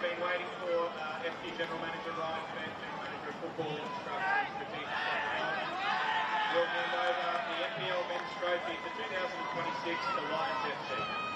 been waiting for FG General Manager Ryan Fenn, General Manager of Football Instruction Strategic Planning. We'll hand over the NPL Men's Trophy for 2026 to Lions FC.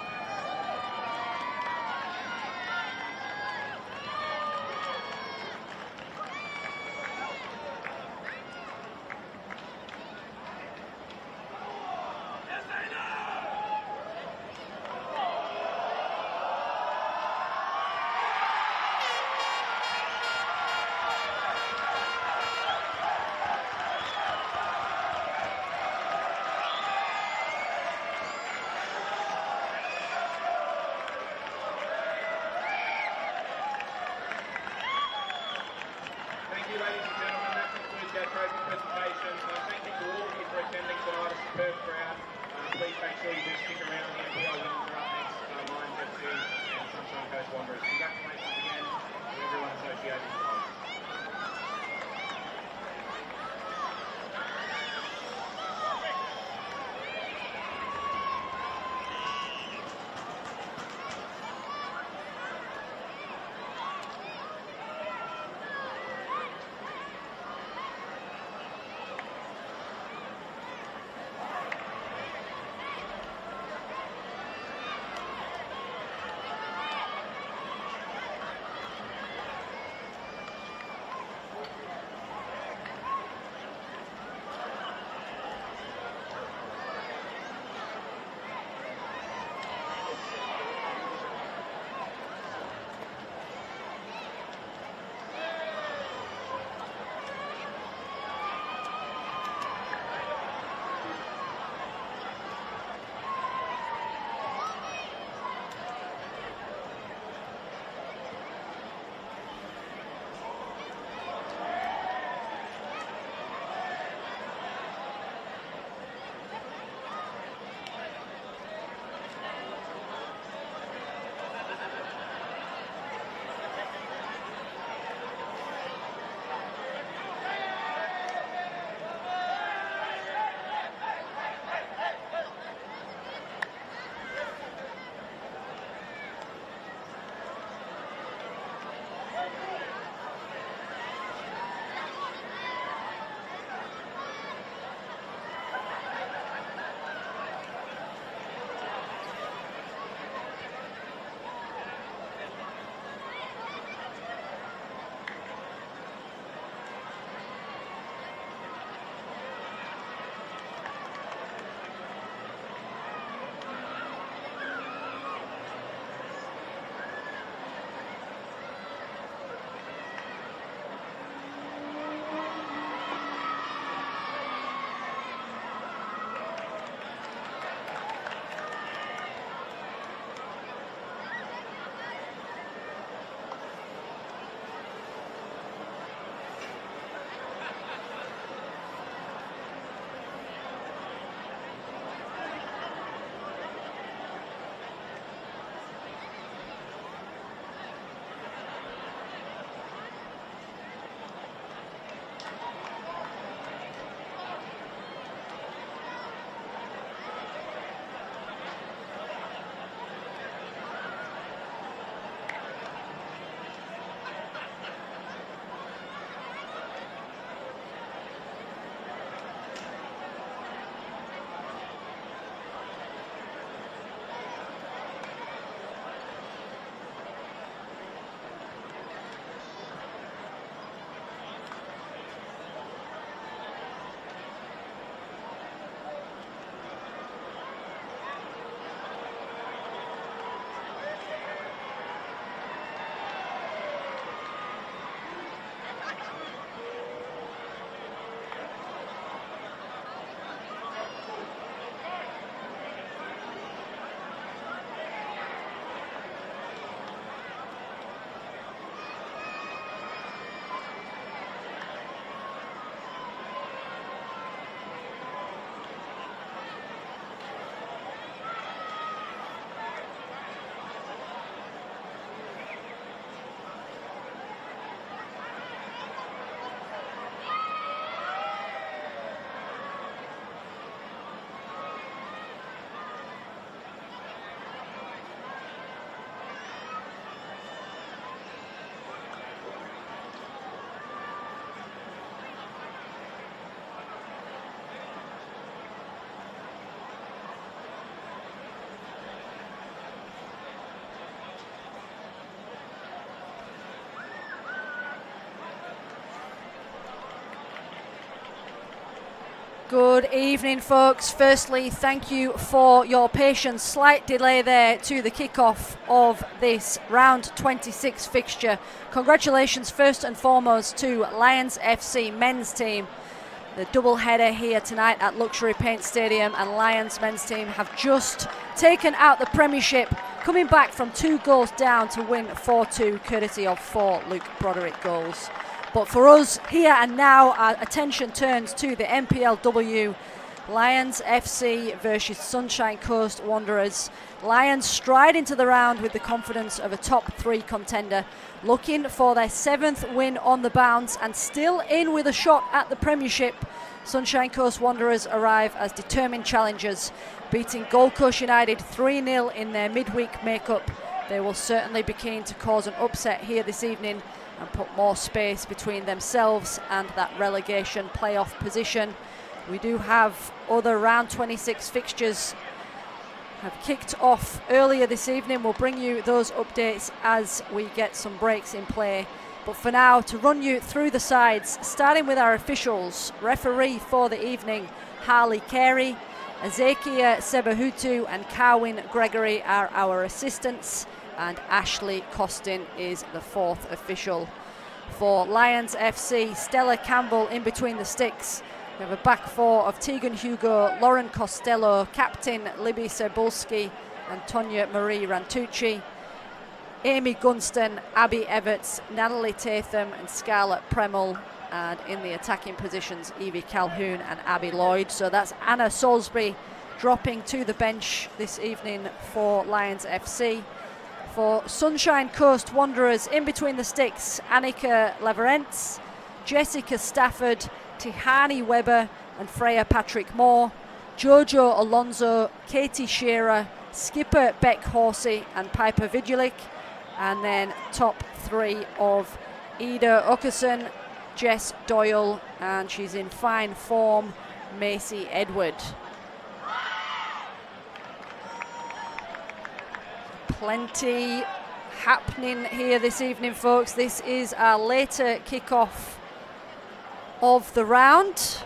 Good evening, folks. Firstly, thank you for your patience. Slight delay there to the kickoff of this round 26 fixture. Congratulations first and foremost to Lions FC men's team. The double header here tonight at Luxury Paint Stadium, and Lions men's team have just taken out the Premiership, coming back from 2 goals down to win 4-2 courtesy of 4 Luke Broderick goals. But for us, here and now, our attention turns to the NPLW. Lions FC versus Sunshine Coast Wanderers. Lions stride into the round with the confidence of a top 3 contender, looking for their 7th win on the bounce and still in with a shot at the Premiership. Sunshine Coast Wanderers arrive as determined challengers, beating Gold Coast United 3-0 in their midweek makeup. They will certainly be keen to cause an upset here this evening and put more space between themselves and that relegation playoff position. We do have other round 26 fixtures have kicked off earlier this evening. We'll bring you those updates as we get some breaks in play. But for now, to run you through the sides, starting with our officials. Referee for the evening, Harley Carey, Ezekiel Sebahutu and Carwin Gregory are our assistants, and Ashley Costin is the 4th official. For Lions FC, Stella Campbell in between the sticks. We have a back 4 of Tegan Hugo, Lauren Costello, Captain Libby Cebulski and Tonya Marie Rantucci. Amy Gunston, Abby Everts, Natalie Tatham and Scarlett Premel. And in the attacking positions, Evie Calhoun and Abby Lloyd. So that's Anna Salisbury dropping to the bench this evening for Lions FC. For Sunshine Coast Wanderers, in between the sticks, Annika Leverentz, Jessica Stafford, Tihani Webber and Freya Patrick Moore, Jojo Alonso, Katie Shearer, skipper Beck Horsey and Piper Vigilik, and then top 3 of Ida Okerson, Jess Doyle, and she's in fine form, Macy Edward. Plenty happening here this evening, folks. This is our later kickoff of the round.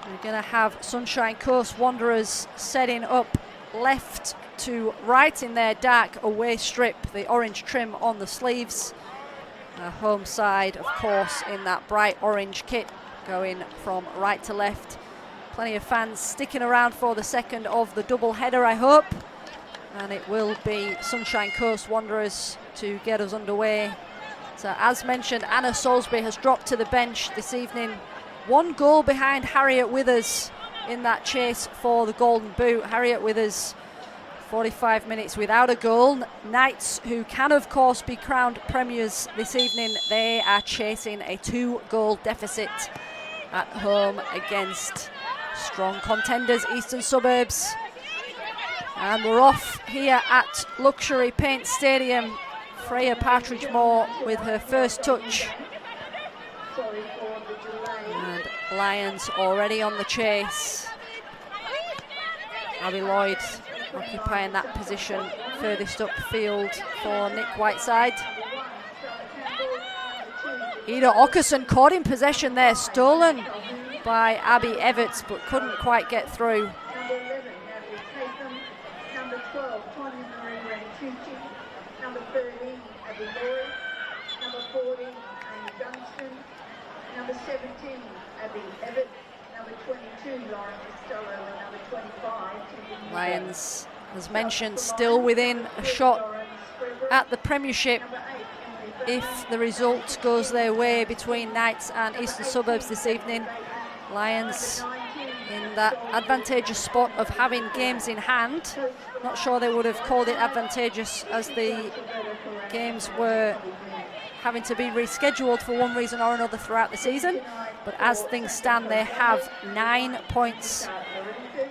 We're going to have Sunshine Coast Wanderers setting up left to right in their dark away strip, the orange trim on the sleeves. Our home side, of course, in that bright orange kit, going from right to left. Plenty of fans sticking around for the second of the double header, I hope. And it will be Sunshine Coast Wanderers to get us underway. So as mentioned, Anna Salisbury has dropped to the bench this evening. 1 goal behind Harriet Withers in that chase for the Golden Boot. Harriet Withers, 45 minutes without a goal. Knights, who can of course be crowned premiers this evening, they are chasing a 2-goal deficit at home against strong contenders Eastern Suburbs. And we're off here at Luxury Paint Stadium. Freya Partridge Moore with her first touch. And Lions already on the chase. Abby Lloyd occupying that position furthest upfield for Nick Whiteside. Ida Okerson caught in possession there, stolen by Abby Everts, but couldn't quite get through. Number 13, Abby Lloyd. Number 40, Amy Dunstan. Number 17, Abby Everett. Number 22, Lauren Costello. And number 25, Lions, as mentioned, still within a shot at the Premiership if the result goes their way between Knights and Eastern Suburbs this evening. Lions in that advantageous spot of having games in hand. Not sure they would have called it advantageous, as the games were having to be rescheduled for one reason or another throughout the season. But as things stand, they have 9 points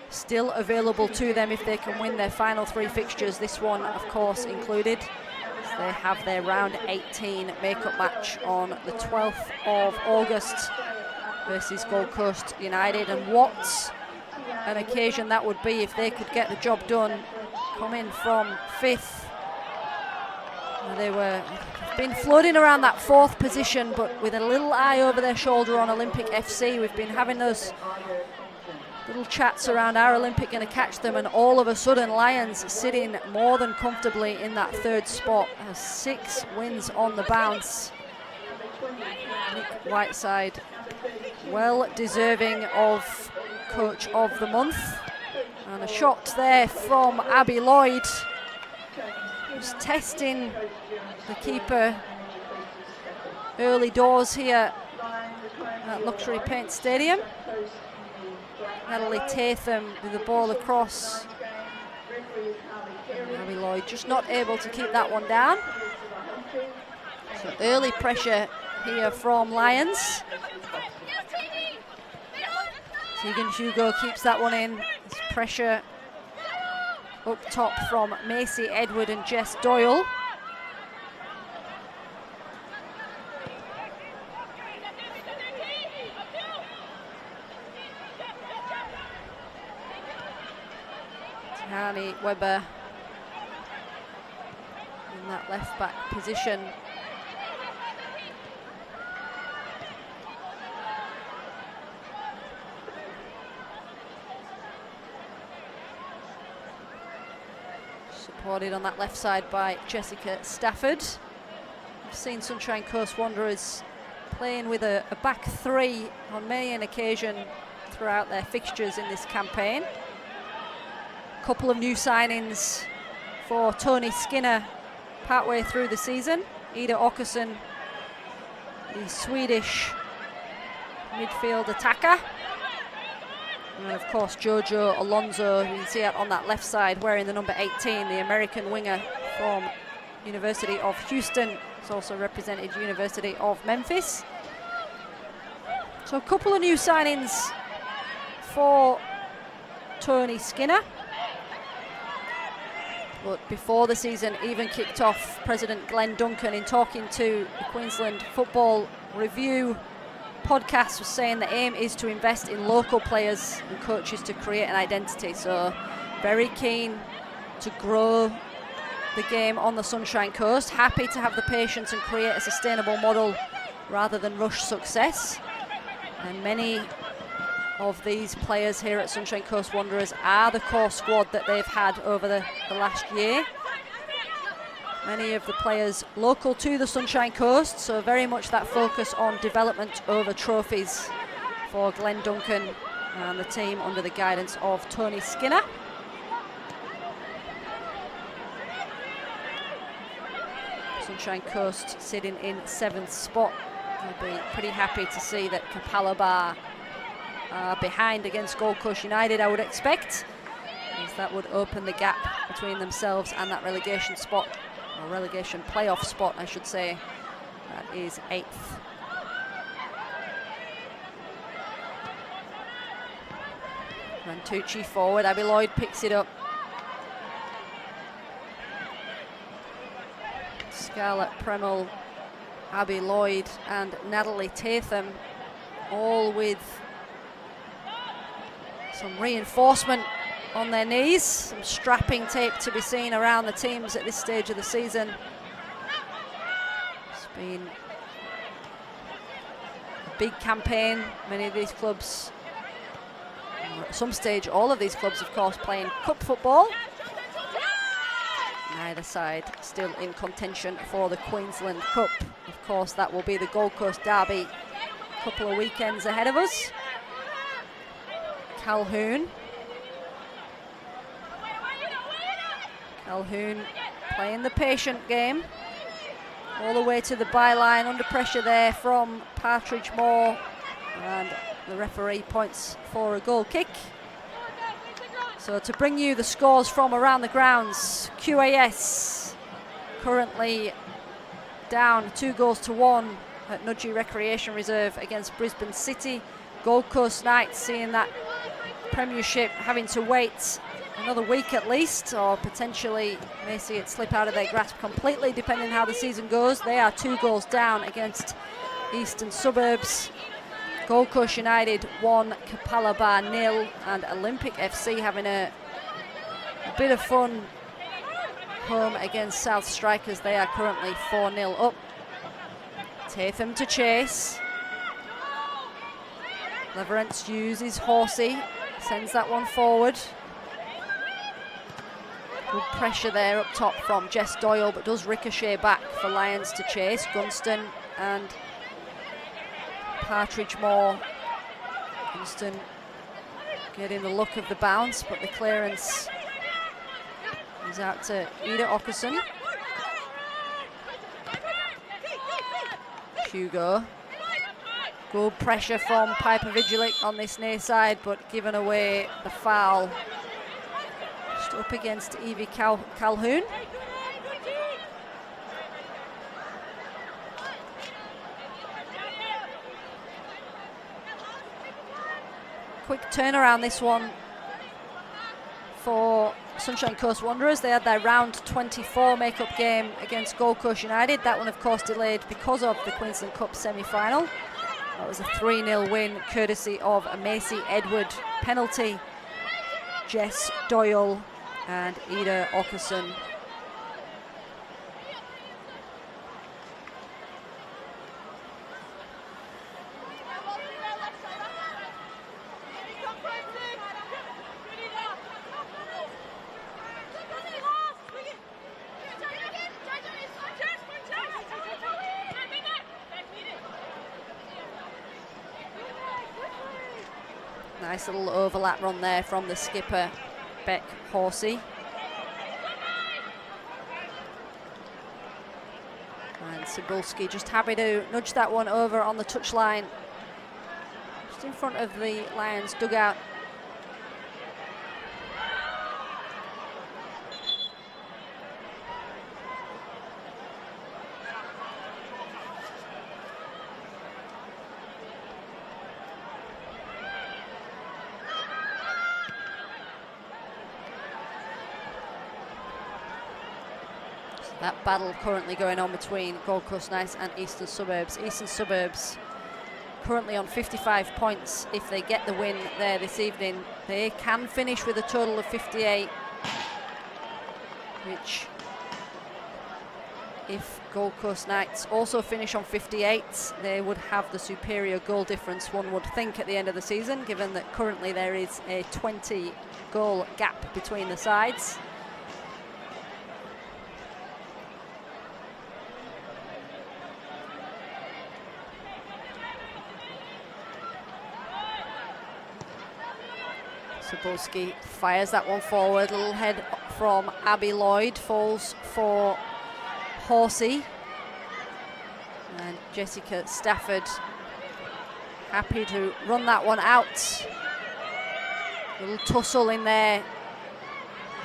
still available to them if they can win their final 3 fixtures, this one of course included. So they have their round 18 makeup match on the 12th of August versus Gold Coast United, and what an occasion that would be if they could get the job done, coming from 5th. They were been floating around that 4th position, but with a little eye over their shoulder on Olympic FC. We've been having those Little chats around our Olympic going to catch them, and all of a sudden Lions sitting more than comfortably in that third spot. Has 6 wins on the bounce. Nick Whiteside, well deserving of Coach of the Month. And a shot there from Abby Lloyd, who's testing the keeper early doors here at Luxury Paint Stadium. Natalie Tatham with the ball across. Abby Lloyd just not able to keep that one down. So early pressure here from Lions. Tegan Hugo keeps that one in. There's pressure up top from Macy Edward and Jess Doyle. Tihani Webber in that left back position. Supported on that left side by Jessica Stafford. We've seen Sunshine Coast Wanderers playing with a back three on many an occasion throughout their fixtures in this campaign. Couple of new signings for Tony Skinner partway through the season. Ida Åkesson, the Swedish midfield attacker. And of course Jojo Alonso, who you can see out on that left side wearing the number 18, the American winger from University of Houston. He's also represented University of Memphis. So a couple of new signings for Tony Skinner. But before the season even kicked off, President Glenn Duncan, in talking to the Queensland Football Review podcast, was saying the aim is to invest in local players and coaches to create an identity. So very keen to grow the game on the Sunshine Coast, happy to have the patience and create a sustainable model rather than rush success. And many of these players here at Sunshine Coast Wanderers are the core squad that they've had over the last year. Many of the players local to the Sunshine Coast, so very much that focus on development over trophies for Glenn Duncan and the team under the guidance of Tony Skinner. Sunshine Coast sitting in 7th spot. They'll be pretty happy to see that Kapalaba behind against Gold Coast United, I would expect, as that would open the gap between themselves and that relegation spot, or relegation playoff spot, I should say. That is 8th. Rantucci forward, Abby Lloyd picks it up. Scarlett Premel, Abby Lloyd and Natalie Tatham, all with some reinforcement on their knees, some strapping tape to be seen around the teams at this stage of the season. It's been a big campaign. Many of these clubs, or at some stage all of these clubs of course, playing cup football. Neither side still in contention for the Queensland Cup. Of course that will be the Gold Coast Derby a couple of weekends ahead of us. Calhoun playing the patient game all the way to the byline, under pressure there from Partridge Moore, and the referee points for a goal kick. So to bring you the scores from around the grounds, QAS currently down 2-1 at Nudgee Recreation Reserve against Brisbane City. Gold Coast Knights seeing that premiership having to wait another week at least, or potentially may see it slip out of their grasp completely depending how the season goes. They are 2 goals down against Eastern Suburbs. Gold Coast United 1, Kapalaba 0, and Olympic FC having a bit of fun home against South Strikers. They are currently 4-0 up. Tatham to chase. Leverance uses Horsey Sends that one forward. Good pressure there up top from Jess Doyle, but does ricochet back for Lions to chase. Gunston and Partridge Moore. Gunston getting the look of the bounce, but the clearance is out to Ida Åkesson. Hugo. Good pressure from Piper Vigilik on this near side, but given away the foul. Just up against Evie Calhoun. Quick turnaround this one for Sunshine Coast Wanderers. They had their round 24 makeup game against Gold Coast United. That one, of course, delayed because of the Queensland Cup semi-final. That was a 3-0 win, courtesy of a Macy Edward penalty. Jess Doyle and Ida Åkesson. Nice little overlap run there from the skipper, Beck Horsey. And Cebulski just happy to nudge that one over on the touchline, just in front of the Lions dugout. That battle currently going on between Gold Coast Knights and Eastern Suburbs. Eastern Suburbs currently on 55 points. If they get the win there this evening, they can finish with a total of 58, which, if Gold Coast Knights also finish on 58, they would have the superior goal difference, one would think, at the end of the season, given that currently there is a 20 goal gap between the sides. Cebulski fires that one forward. Little head from Abby Lloyd, falls for Horsey. And Jessica Stafford happy to run that one out. Little tussle in there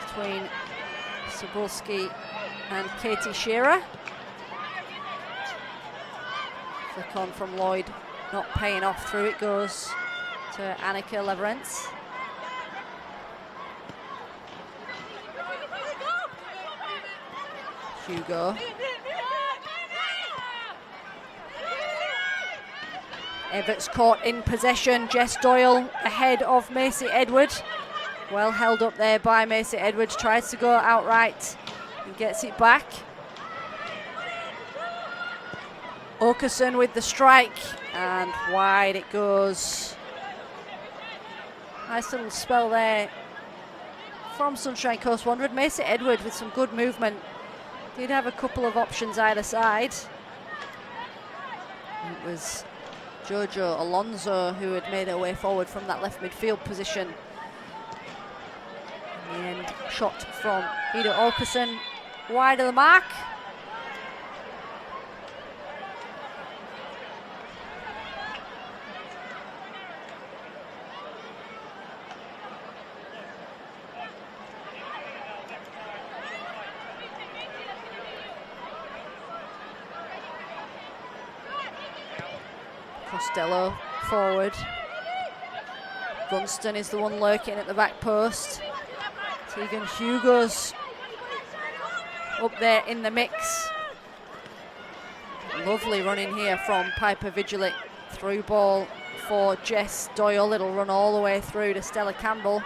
between Cebulski and Katie Shearer. Flick on from Lloyd, not paying off. Through it goes to Annika Leverentz. Hugo. Everett's caught in possession. Jess Doyle ahead of Macy Edward. Well held up there by Macy Edward. Tries to go outright and gets it back. Åkesson with the strike, and wide it goes. Nice little spell there from Sunshine Coast Wanderers. Macy Edward with some good movement. Did have a couple of options either side. It was Jojo Alonso who had made her way forward from that left midfield position. In the end, shot from Ida Åkesson, wide of the mark. Costello forward. Gunston is the one lurking at the back post. Tegan Hugo's up there in the mix. Lovely running here from Piper Vigilik. Through ball for Jess Doyle. It'll run all the way through to Stella Campbell.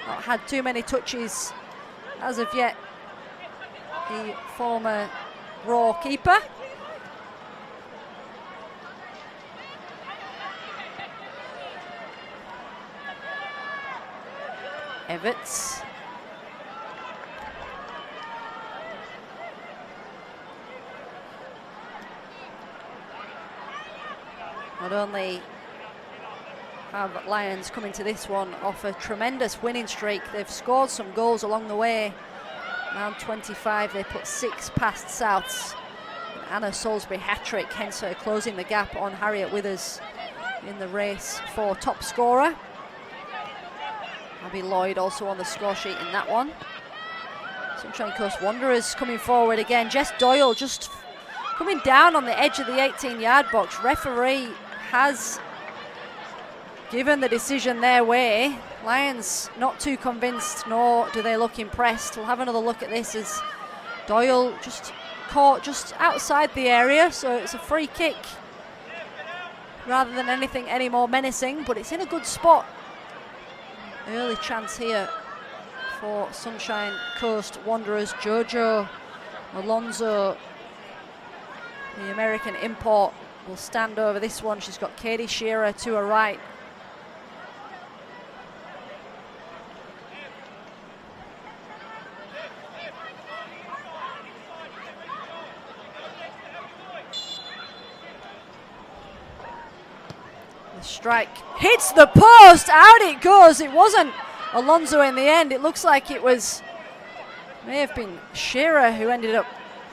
Not had too many touches as of yet, the former Raw keeper. Everts. Not only have Lions come into this one off a tremendous winning streak, they've scored some goals along the way. Round 25, they put 6 past Souths. Anna Salisbury hat-trick, hence her closing the gap on Harriet Withers in the race for top scorer. Abby Lloyd also on the score sheet in that one. Sunshine Coast Wanderers coming forward again. Jess Doyle just coming down on the edge of the 18-yard box. Referee has given the decision their way. Lions not too convinced, nor do they look impressed. We'll have another look at this as Doyle just caught just outside the area, so it's a free kick rather than anything any more menacing, but it's in a good spot. Early chance here for Sunshine Coast Wanderers. Jojo Alonso, the American import, will stand over this one. She's got Katie Shearer to her right. Strike hits the post, out it goes. It wasn't Alonso in the end. It looks like it was, may have been Shearer who ended up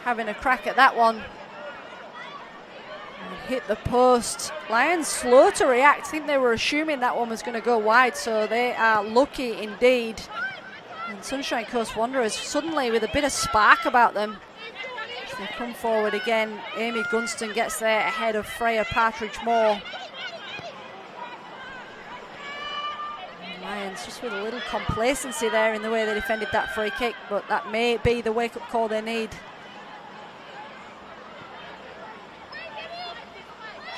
having a crack at that one. And hit the post. Lions slow to react. I think they were assuming that one was going to go wide, so they are lucky indeed. And Sunshine Coast Wanderers suddenly with a bit of spark about them. As they come forward again, Amy Gunston gets there ahead of Freya Partridge-Moore. Lions just with a little complacency there in the way they defended that free kick, but that may be the wake-up call they need.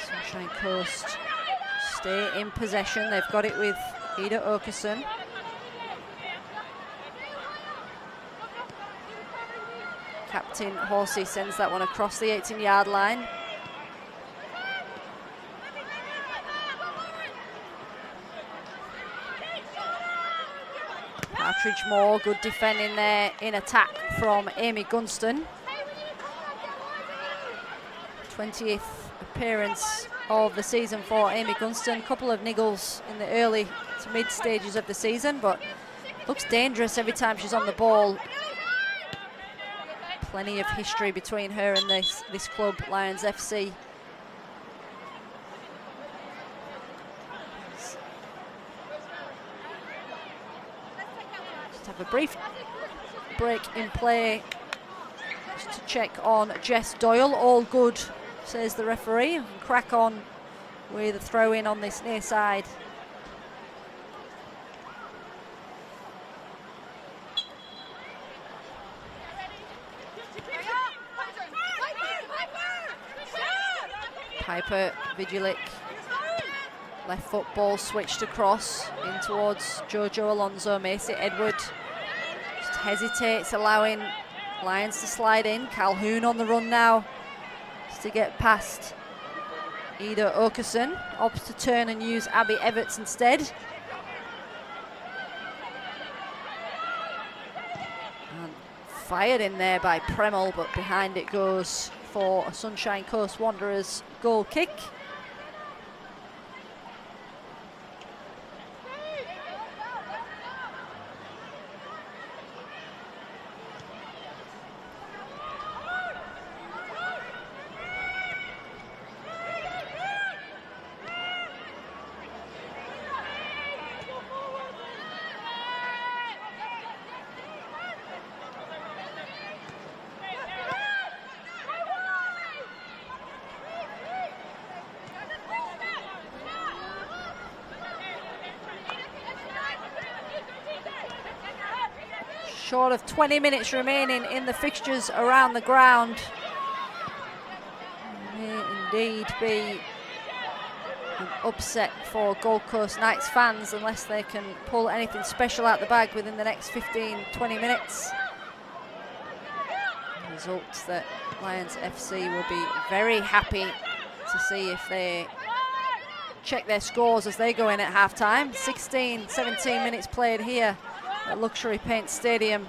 Sunshine Coast stay in possession. They've got it with Ida Åkesson. Captain Horsey sends that one across the 18-yard line. Partridge-Moore, good defending there in attack from Amy Gunston. 20th appearance of the season for Amy Gunston. Couple of niggles in the early to mid stages of the season, but looks dangerous every time she's on the ball. Plenty of history between her and this club, Lions FC. Have a brief break in play just to check on Jess Doyle. All good, says the referee. And crack on with a throw in on this near side. Piper Vigilik, left foot ball switched across in towards Jojo Alonso. Macy Edward just hesitates, allowing Lions to slide in. Calhoun on the run now just to get past Ida Åkesson. Opts to turn and use Abby Everts instead. And fired in there by Premel, but behind it goes for a Sunshine Coast Wanderers goal kick. Short of 20 minutes remaining in the fixtures around the ground. May indeed be an upset for Gold Coast Knights fans unless they can pull anything special out the bag within the next 15-20 minutes. Results that Lions FC will be very happy to see if they check their scores as they go in at half-time. 16-17 minutes played here at Luxury Paint Stadium.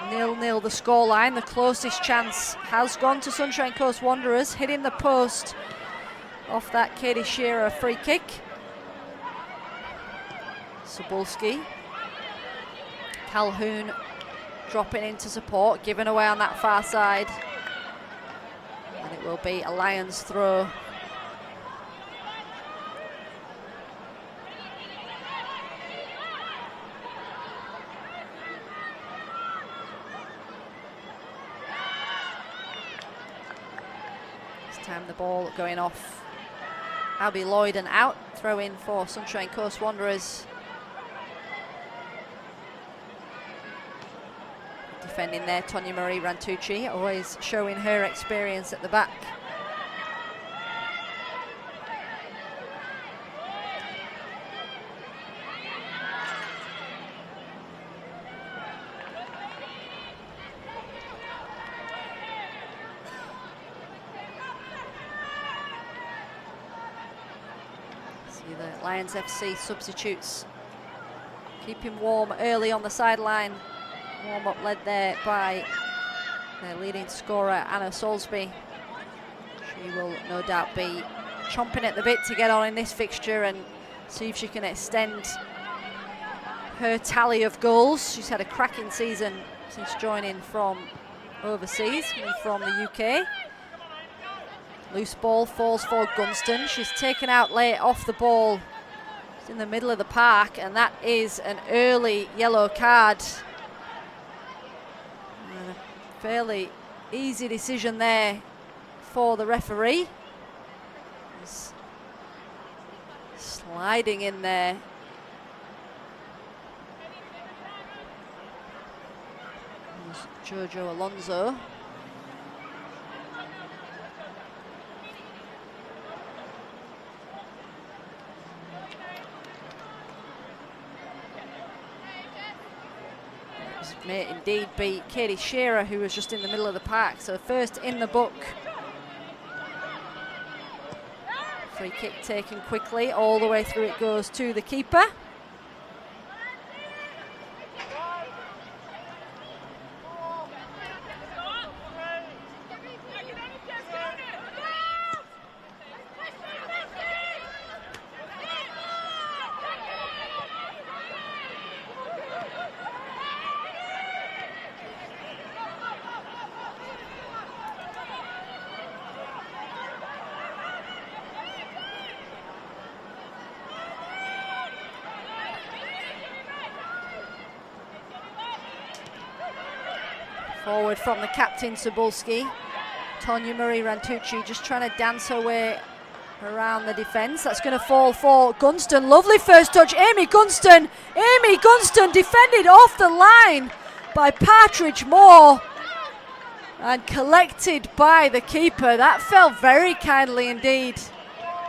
0-0 the scoreline. The closest chance has gone to Sunshine Coast Wanderers, hitting the post off that Katie Shearer free kick. Cebulski. Calhoun dropping into support, giving away on that far side. And it will be a Lions throw. This time the ball going off Abby Lloyd and out. Throw in for Sunshine Coast Wanderers. Defending there, Tonya Marie Rantucci, always showing her experience at the back. See the Lions FC substitutes keeping warm early on the sideline. Warm-up led there by their leading scorer, Anna Soulsby. She will no doubt be chomping at the bit to get on in this fixture and see if she can extend her tally of goals. She's had a cracking season since joining from overseas, from the UK. Loose ball falls for Gunston. She's taken out late off the ball. It's in the middle of the park, and that is an early yellow card. Fairly easy decision there for the referee. He's sliding in there. There's Jojo Alonso. May indeed be Katie Shearer, who was just in the middle of the park. So first in the book. Free kick taken quickly, all the way through it goes to the keeper. Forward from the captain, Cebulski. Tonya Marie Rantucci just trying to dance her way around the defence. That's going to fall for Gunston. Lovely first touch, Amy Gunston. Amy Gunston defended off the line by Partridge Moore and collected by the keeper. That fell very kindly indeed.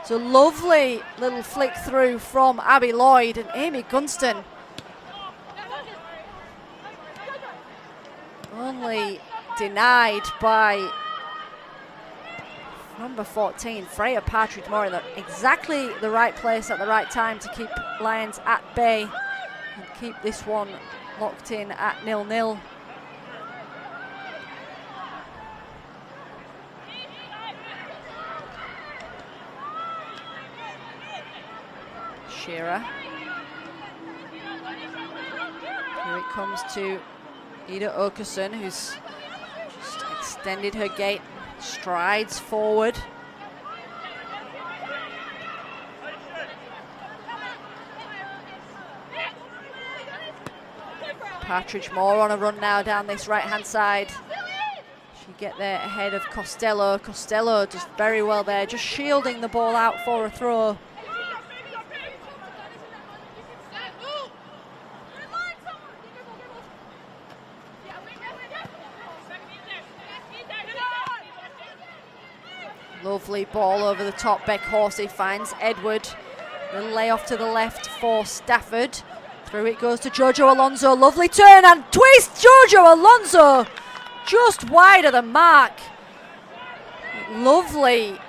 It's a lovely little flick through from Abby Lloyd, and Amy Gunston only denied by number 14, Freya Partridge Moore, in exactly the right place at the right time to keep Lions at bay and keep this one locked in at 0-0. Shearer. Here it comes to Ida Åkesson, who's just extended her gait, strides forward. Partridge Moore on a run now down this right-hand side. She get there ahead of Costello. Costello does very well there, just shielding the ball out for a throw. Lovely ball over the top. Beck Horsey finds Edward. The layoff to the left for Stafford. Through it goes to Jojo Alonso. Lovely turn and twist. Jojo Alonso just wide of the mark. Lovely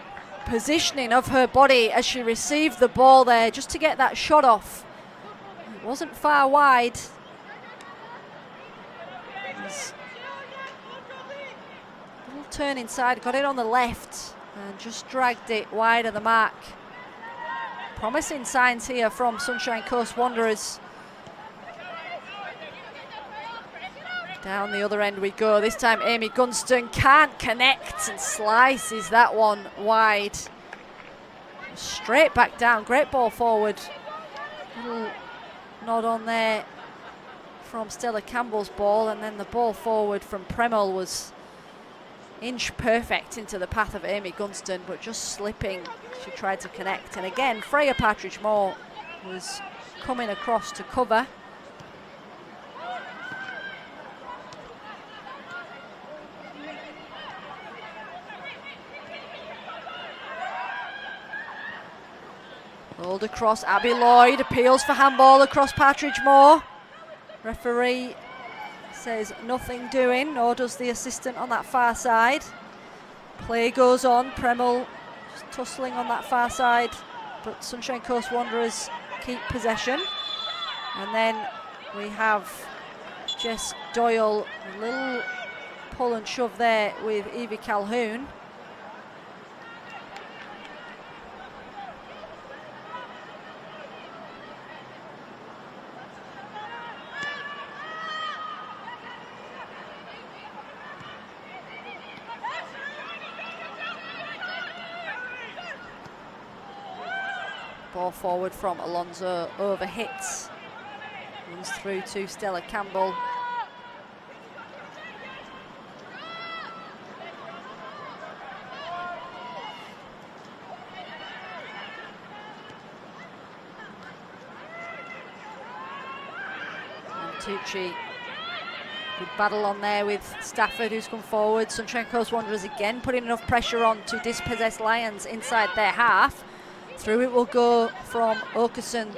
positioning of her body as she received the ball there, just to get that shot off. It wasn't far wide. Lions. Little turn inside, got it on the left and just dragged it wide of the mark. Promising signs here from Sunshine Coast Wanderers. Down the other end we go. This time Amy Gunston can't connect and slices that one wide. Straight back down. Great ball forward. Little nod on there from Stella Campbell's ball, and then the ball forward from Premel was inch perfect into the path of Amy Gunston, but just slipping. She tried to connect, and again Freya Partridge-Moore was coming across to cover. Rolled across, Abby Lloyd appeals for handball across Partridge-Moore. Referee says nothing doing, nor does the assistant on that far side. Play goes on, Premel just tussling on that far side, but Sunshine Coast Wanderers keep possession. And then we have Jess Doyle, a little pull and shove there with Evie Calhoun. Ball forward from Alonso, over hits, runs through to Stella Campbell. And Tucci, good battle on there with Stafford, who's come forward. Sunshine Coast Wanderers again putting enough pressure on to dispossess Lions inside their half. Through it will go from Okerson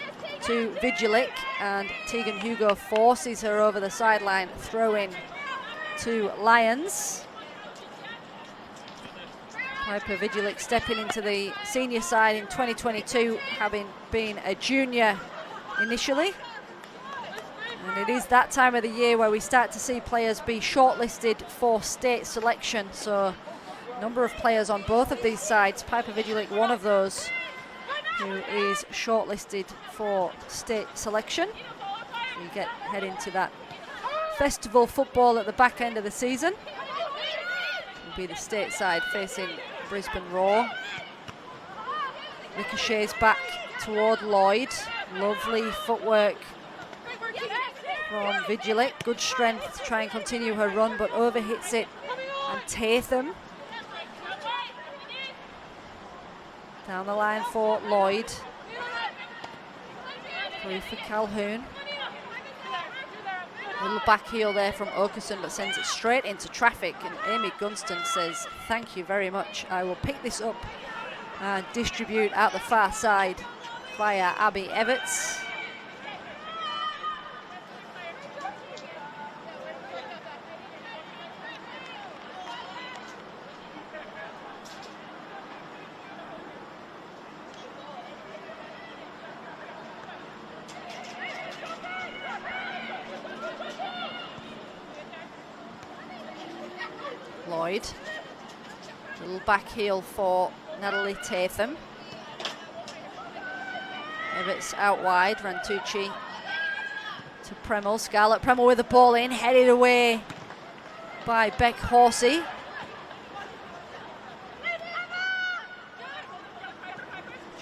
to Vigilik, and Tegan Hugo forces her over the sideline, throw in to Lions. Piper Vigilik stepping into the senior side in 2022, having been a junior initially. And it is that time of the year where we start to see players be shortlisted for state selection. So a number of players on both of these sides, Piper Vigilik one of those, who is shortlisted for state selection. We head into that festival football at the back end of the season. Will be the state side facing Brisbane Roar. Ricochets back toward Lloyd. Lovely footwork from Vigilik. Good strength to try and continue her run, but overhits it. And Tatham down the line for Lloyd. Through for Calhoun. Little back heel there from Okerson, but sends it straight into traffic. And Amy Gunston says, thank you very much. I will pick this up and distribute out the far side via Abby Everts. Lloyd. Little back heel for Natalie Tatham. Everts out wide, Rantucci to Premel. Scarlett Premel with the ball in, headed away by Beck Horsey.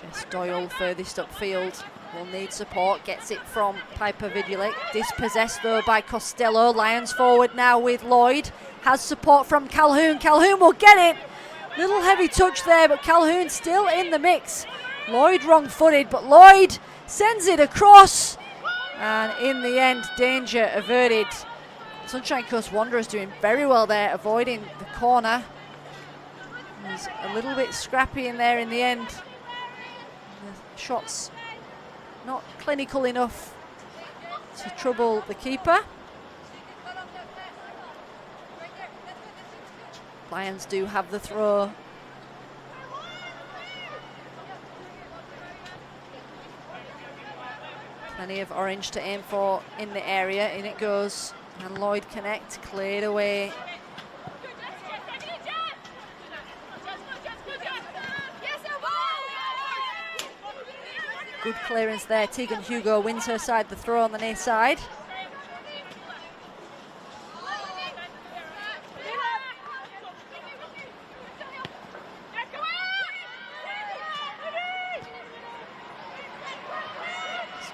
Jess Doyle furthest upfield will need support, gets it from Piper Vigilik. Dispossessed though by Costello. Lions forward now with Lloyd. Has support from Calhoun. Calhoun will get it. Little heavy touch there, but Calhoun still in the mix. Lloyd wrong-footed, but Lloyd sends it across. And in the end, danger averted. Sunshine Coast Wanderers doing very well there, avoiding the corner. He's a little bit scrappy in there in the end. The shots not clinical enough to trouble the keeper. Lions do have the throw. Plenty of orange to aim for in the area. In it goes And Lloyd Connect cleared away. Good clearance there. Tegan Hugo wins her side, the throw on the near side.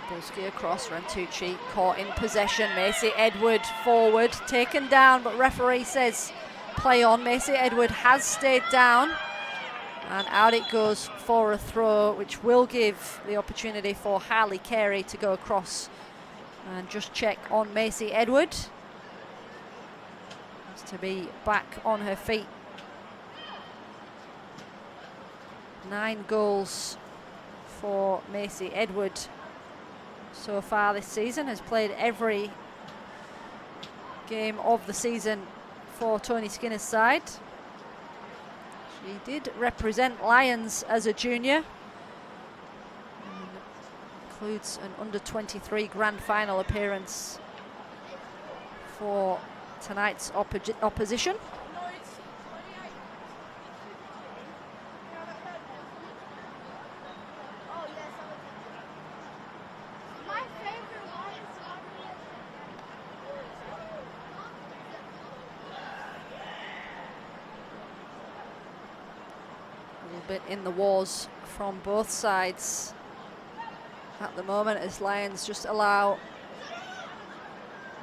Spolsky across, Rantucci caught in possession. Macy Edward forward, taken down, but referee says play on. Macy Edward has stayed down. And out it goes for a throw, which will give the opportunity for Harley Carey to go across and just check on Macy Edward. Has to be back on her feet. 9 goals for Macy Edward so far this season. Has played every game of the season for Tony Skinner's side. She did represent Lions as a junior. And includes an under-23 grand final appearance for tonight's opposition. Bit in the wars from both sides at the moment, as Lions just allow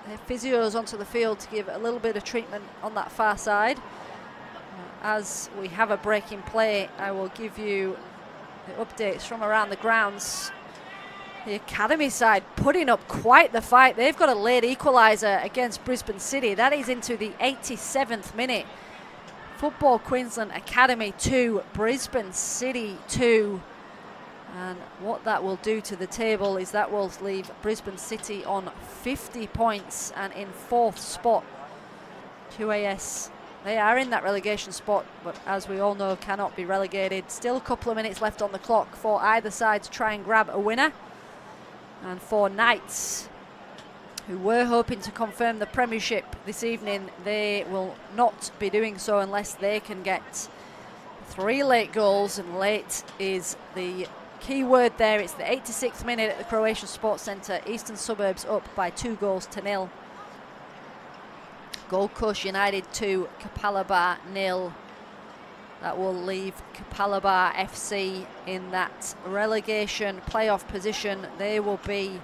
their physios onto the field to give a little bit of treatment on that far side. As we have a break in play, I will give you the updates from around the grounds. The academy side putting up quite the fight. They've got a late equaliser against Brisbane City. That is into the 87th minute. Football Queensland Academy 2, Brisbane City 2. And what that will do to the table is that will leave Brisbane City on 50 points and in 4th spot. QAS, they are in that relegation spot, but as we all know, cannot be relegated. Still a couple of minutes left on the clock for either side to try and grab a winner. And for Knights, who were hoping to confirm the premiership this evening, they will not be doing so unless they can get 3 late goals, and late is the key word there. It's the 86th minute at the Croatian Sports Centre. Eastern Suburbs up by 2-0. Gold Coast United 2, Kapalaba 0. That will leave Kapalaba FC in that relegation playoff position. They will be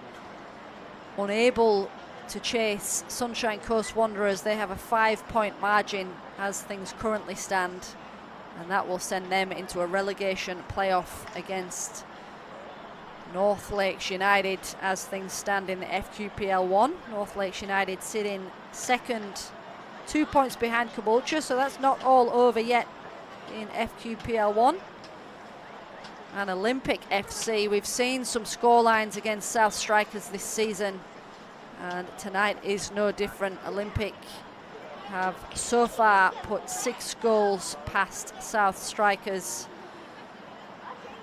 unable to chase Sunshine Coast Wanderers. They have a 5-point margin as things currently stand, and that will send them into a relegation playoff against North Lakes United as things stand in the FQPL 1. North Lakes United sitting second, 2 points behind Caboolture, so that's not all over yet in FQPL 1. And Olympic FC, we've seen some scorelines against South Strikers this season, and tonight is no different. Olympic have so far put 6 goals past South Strikers,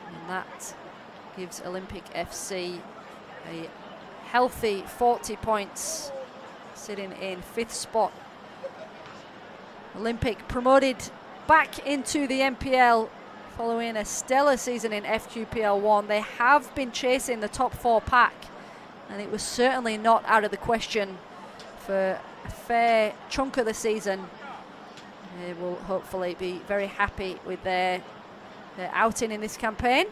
and that gives Olympic FC a healthy 40 points, sitting in 5th spot. Olympic promoted back into the NPL following a stellar season in FQPL 1. They have been chasing the top 4 pack, and it was certainly not out of the question for a fair chunk of the season. They will hopefully be very happy with their outing in this campaign.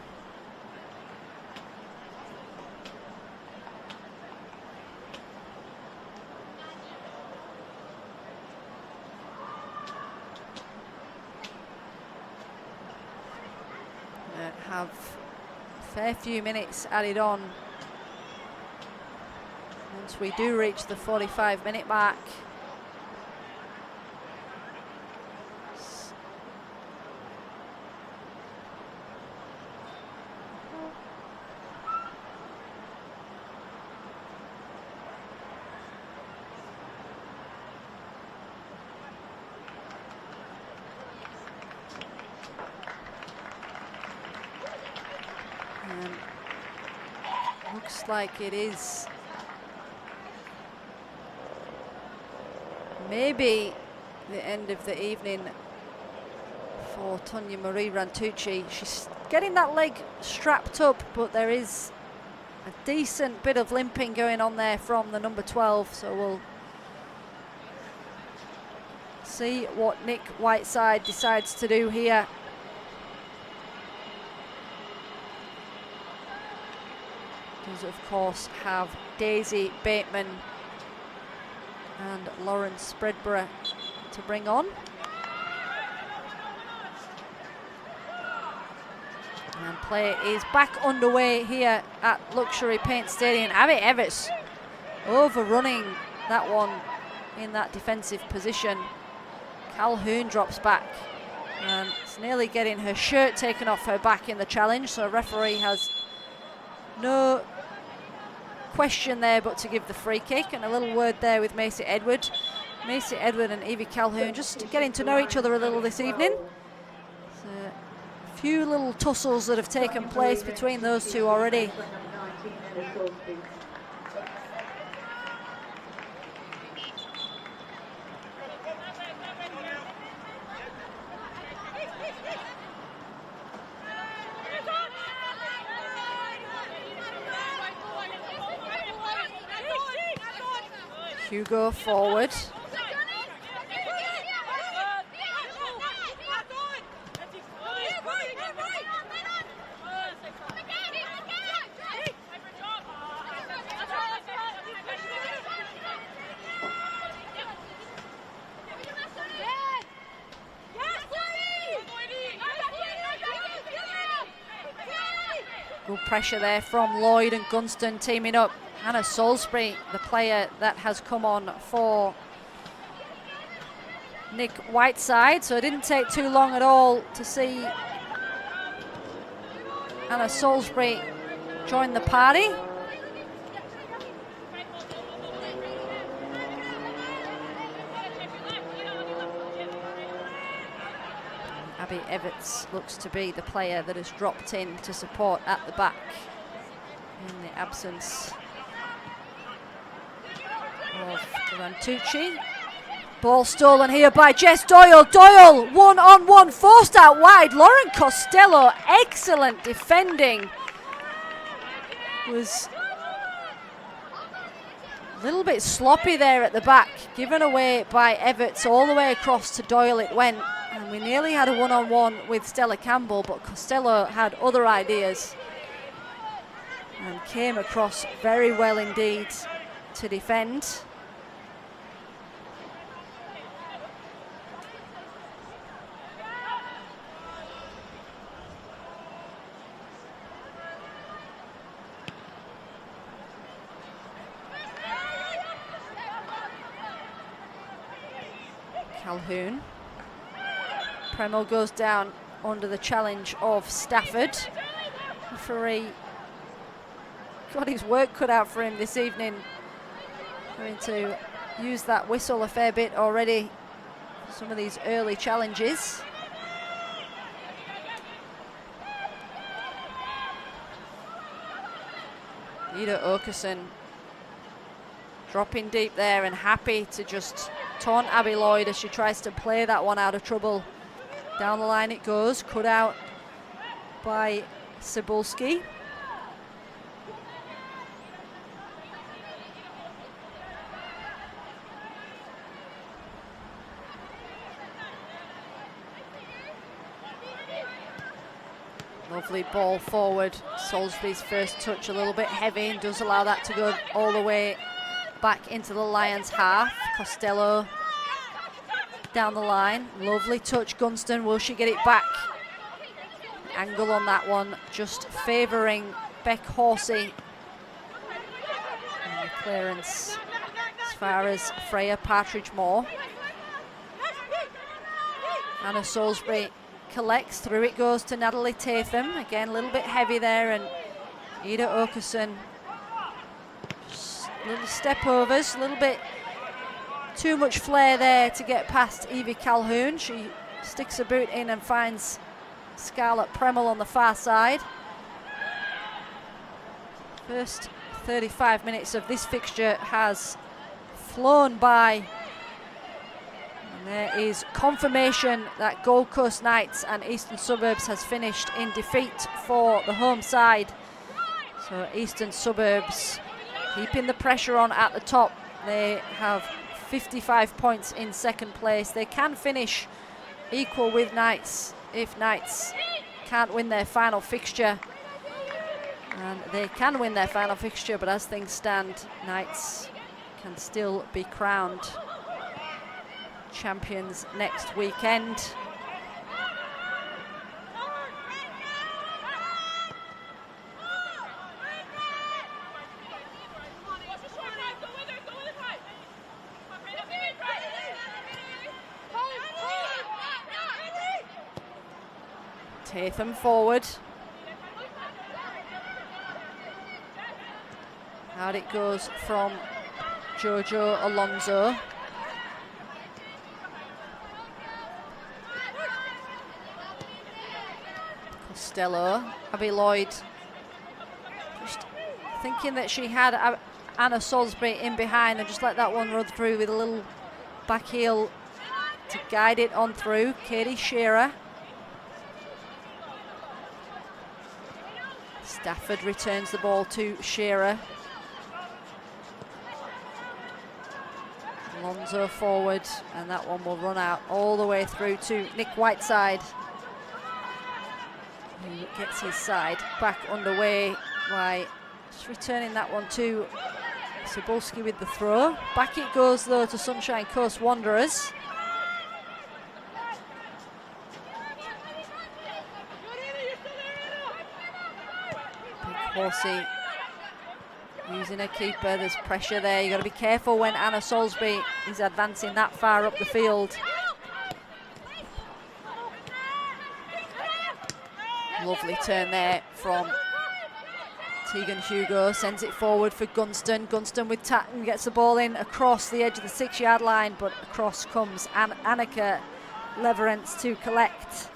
Have a fair few minutes added on once we do reach the 45-minute mark. Looks like it is maybe the end of the evening for Tonya Marie Rantucci. She's getting that leg strapped up, but there is a decent bit of limping going on there from the number 12, so we'll see what Nick Whiteside decides to do here. Does of course have Daisy Bateman and Lauren Spreadborough to bring on. And play is back underway here at Luxury Paint Stadium. Abby Evetts overrunning that one in that defensive position. Calhoun drops back and it's nearly getting her shirt taken off her back in the challenge, so referee has no question there but to give the free kick. And a little word there with Macy Edward. Macy Edward and Evie Calhoun just getting to know each other a little this evening. So a few little tussles that have taken place between those two already. Hugo forward. Good pressure there from Lloyd and Gunston teaming up. Hannah Salisbury, the player that has come on for Nick Whiteside, so it didn't take too long at all to see Hannah Salisbury join the party. Abby Evetts looks to be the player that has dropped in to support at the back in the absence of Rantucci. Ball stolen here by Jess Doyle. Doyle, one-on-one, forced out wide. Lauren Costello, excellent defending. Was a little bit sloppy there at the back. Given away by Evetts, all the way across to Doyle it went. And we nearly had a one-on-one with Stella Campbell, but Costello had other ideas and came across very well indeed to defend. Calhoun. Premel goes down under the challenge of Stafford. Referee got his work cut out for him this evening. Going to use that whistle a fair bit already for some of these early challenges. Ida Okerson dropping deep there and happy to just taunt Abby Lloyd as she tries to play that one out of trouble. Down the line it goes, cut out by Cebulski. Lovely ball forward. Salisbury's first touch a little bit heavy and does allow that to go all the way back into the Lions half. Costello down the line. Lovely touch, Gunston. Will she get it back? Angle on that one just favouring Beck Horsey. And the clearance as far as Freya Partridge-Moore. Anna Salisbury collects, through it goes to Natalie Tatham. Again, a little bit heavy there, and Ida Okerson. Just little step overs, a little bit too much flair there to get past Evie Calhoun. She sticks her boot in and finds Scarlett Premel on the far side. First 35 minutes of this fixture has flown by There is confirmation that Gold Coast Knights and Eastern Suburbs has finished in defeat for the home side. So Eastern Suburbs keeping the pressure on at the top. They have 55 points in second place. They can finish equal with Knights if Knights can't win their final fixture. And they can win their final fixture, but as things stand, Knights can still be crowned champions next weekend. Tatham forward. Out it goes from Jojo Alonso. Costello. Abby Lloyd just thinking that she had Anna Salisbury in behind and just let that one run through with a little back heel to guide it on through. Katie Shearer. Stafford returns the ball to Shearer. Alonso forward, and that one will run out all the way through to Nick Whiteside, who gets his side back underway by just returning that one to Cebulski with the throw. Back it goes though to Sunshine Coast Wanderers. Big Horsey using a keeper. There's pressure there. You've got to be careful when Anna Salisbury is advancing that far up the field. Lovely turn there from Tegan Hugo. Sends it forward for Gunston. Gunston with Tatton gets the ball in across the edge of the 6-yard line, but across comes Annika Leverance to collect.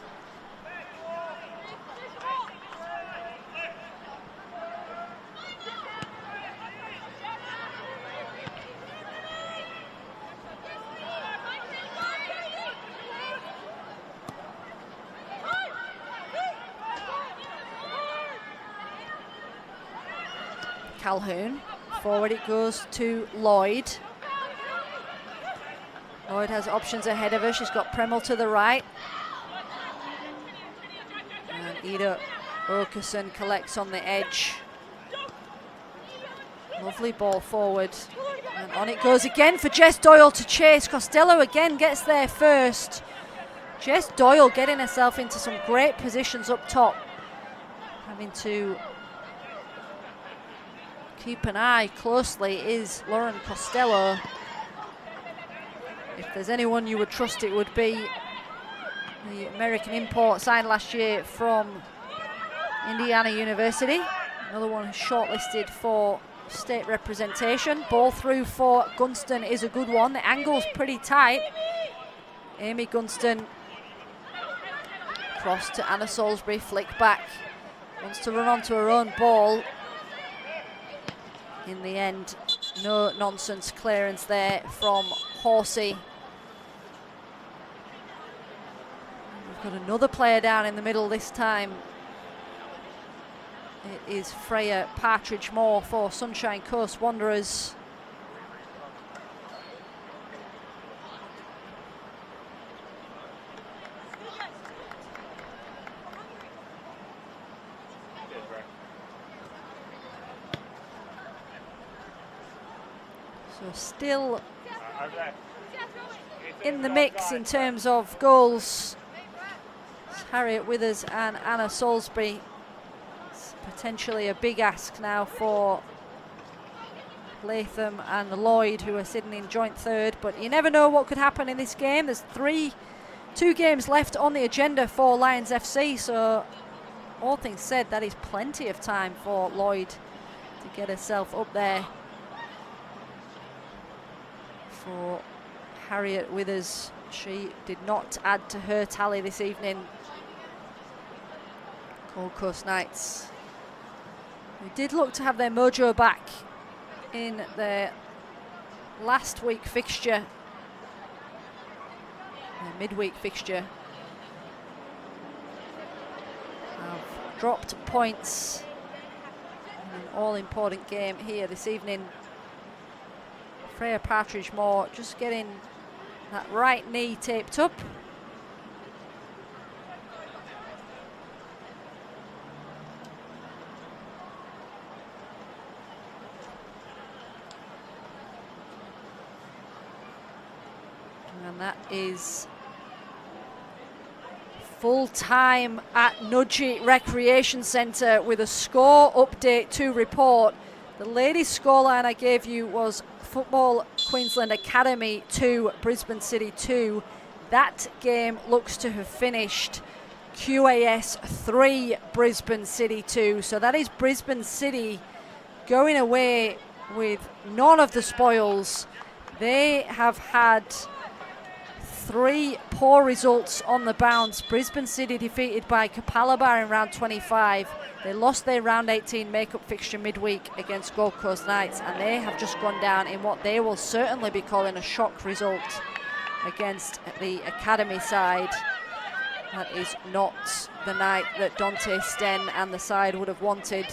Calhoun. Forward it goes to Lloyd. Lloyd has options ahead of her. She's got Premel to the right. And Ida Okerson collects on the edge. Lovely ball forward. And on it goes again for Jess Doyle to chase. Costello again gets there first. Jess Doyle getting herself into some great positions up top. Having to keep an eye closely is Lauren Costello. If there's anyone you would trust, it would be the American import signed last year from Indiana University. Another one who's shortlisted for state representation. Ball through for Gunston is a good one. The angle's pretty tight. Amy Gunston cross to Anna Salisbury, flick back. Wants to run onto her own ball. In the end, no nonsense clearance there from Horsey. We've got another player down in the middle this time. It is Freya Partridge-Moore for Sunshine Coast Wanderers. So still in the mix in terms of goals. It's Harriet Withers and Anna Salisbury. It's potentially a big ask now for Latham and Lloyd, who are sitting in joint third, but you never know what could happen in this game. There's two games left on the agenda for Lions FC, so all things said, that is plenty of time for Lloyd to get herself up there. For Harriet Withers, she did not add to her tally this evening. Gold Coast Knights, who did look to have their mojo back in their last week fixture their midweek fixture, have dropped points in an all-important game here this evening. Freya Partridge-Moore just getting that right knee taped up. And that is full time at Nudgee Recreation Centre with a score update to report. The ladies' scoreline I gave you was Football Queensland Academy 2, Brisbane City 2. That game looks to have finished QAS 3, Brisbane City 2. So that is Brisbane City going away with none of the spoils. They have had 3 poor results on the bounce. Brisbane City defeated by Kapalaba in round 25. They lost their round 18 makeup fixture midweek against Gold Coast Knights, and they have just gone down in what they will certainly be calling a shock result against the academy side. That is not the night that Dante Sten and the side would have wanted.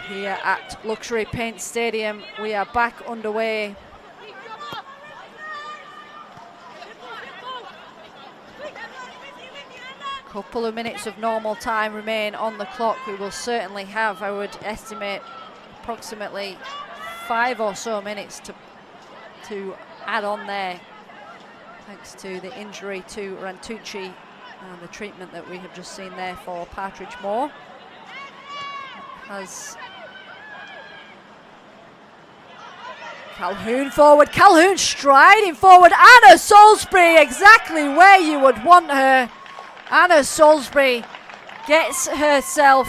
Here at Luxury Paint Stadium, we are back underway. Couple of minutes of normal time remain on the clock. We will certainly have, I would estimate, approximately 5 or so minutes to add on there, thanks to the injury to Rantucci and the treatment that we have just seen there for Partridge-Moore. Has Calhoun forward, Calhoun striding forward, Anna Salisbury exactly where you would want her. Anna Salisbury gets herself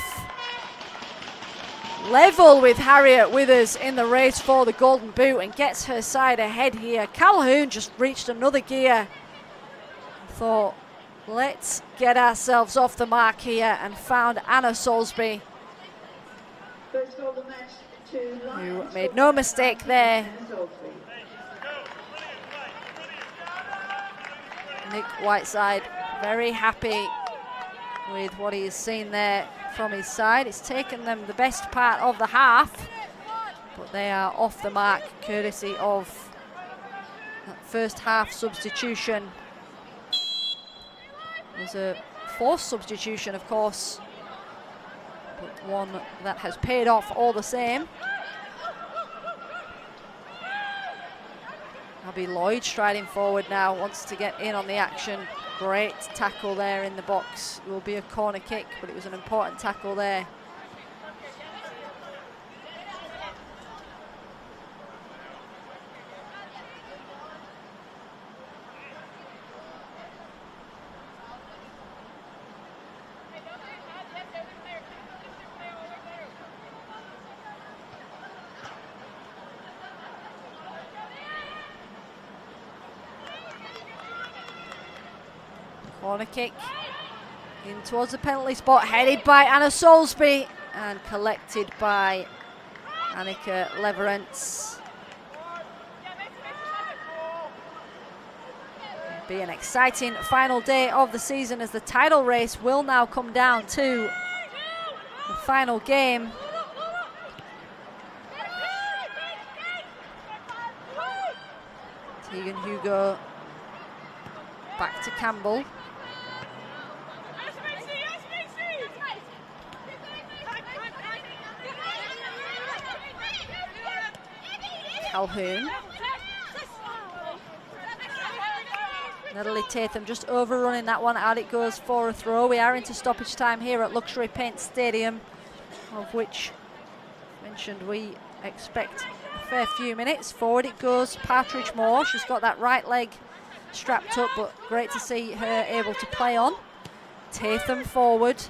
level with Harriet Withers in the race for the Golden Boot and gets her side ahead here. Calhoun just reached another gear. Thought, let's get ourselves off the mark here, and found Anna Salisbury, who made no mistake there. Nick Whiteside very happy with what he's seen there from his side. It's taken them the best part of the half, but they are off the mark courtesy of that first half substitution. It was a forced substitution, of course, but one that has paid off all the same. Abby Lloyd striding forward now, wants to get in on the action. Great tackle there in the box. It will be a corner kick, but it was an important tackle there. Corner kick in towards the penalty spot, headed by Anna Salisbury and collected by Annika Leverance. It'll be an exciting final day of the season, as the title race will now come down to the final game. Tegan Hugo back to Campbell. Calhoun. Natalie Tatham just overrunning that one. Out it goes for a throw. We are into stoppage time here at Luxury Paint Stadium, of which mentioned we expect a fair few minutes. Forward it goes, Partridge-Moore. She's got that right leg strapped up, but great to see her able to play on. Tatham forward.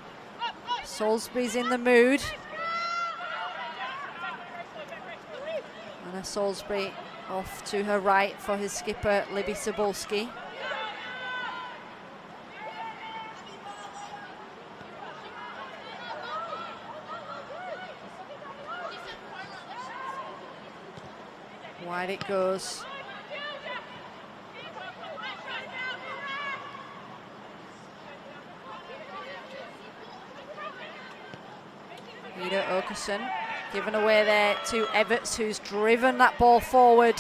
Salisbury's in the mood. Anna Salisbury off to her right for his skipper, Libby Cebulski. Wide it goes. Ida Okerson given away there to Everts, who's driven that ball forward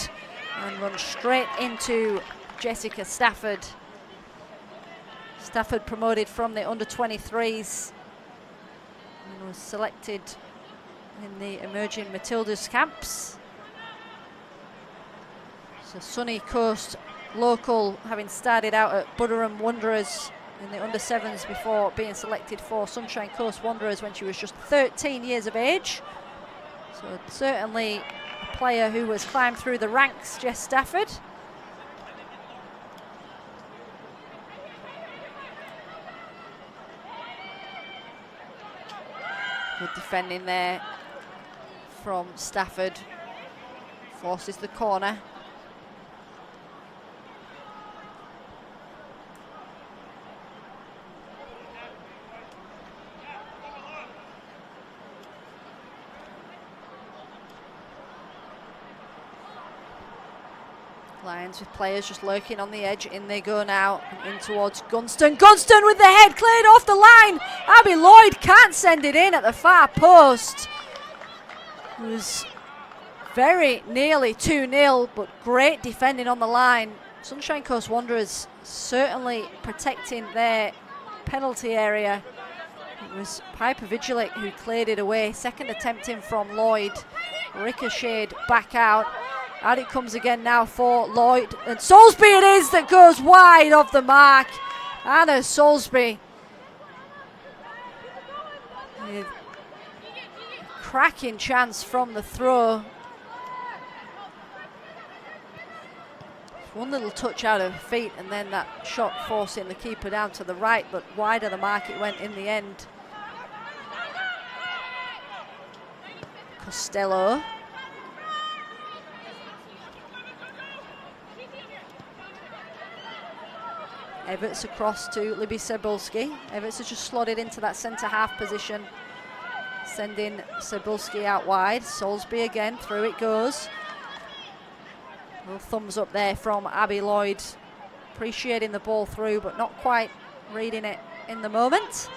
and run straight into Jessica Stafford. Stafford promoted from the under-23s and was selected in the emerging Matildas camps. So Sunny Coast local, having started out at Budderam Wanderers in the under-7s before being selected for Sunshine Coast Wanderers when she was just 13 years of age. So certainly a player who has climbed through the ranks, Jess Stafford. Good defending there from Stafford. Forces the corner. Lions with players just lurking on the edge. In they go now, and in towards Gunston. Gunston with the head cleared off the line. Abby Lloyd can't send it in at the far post. It was very nearly 2-0, but great defending on the line. Sunshine Coast Wanderers certainly protecting their penalty area. It was Piper Vigilic who cleared it away. Second attempt in from Lloyd. Ricocheted back out. Out it comes again now for Lloyd. And Soulsby it is that goes wide of the mark. Anna Soulsby. With a cracking chance from the throw. One little touch out of her feet and then that shot forcing the keeper down to the right, but wide of the mark it went in the end. Costello. Everts across to Libby Cebulski. Everts has just slotted into that centre half position, sending Cebulski out wide. Soulsby again, through it goes. Little thumbs up there from Abby Lloyd. Appreciating the ball through, but not quite reading it in the moment.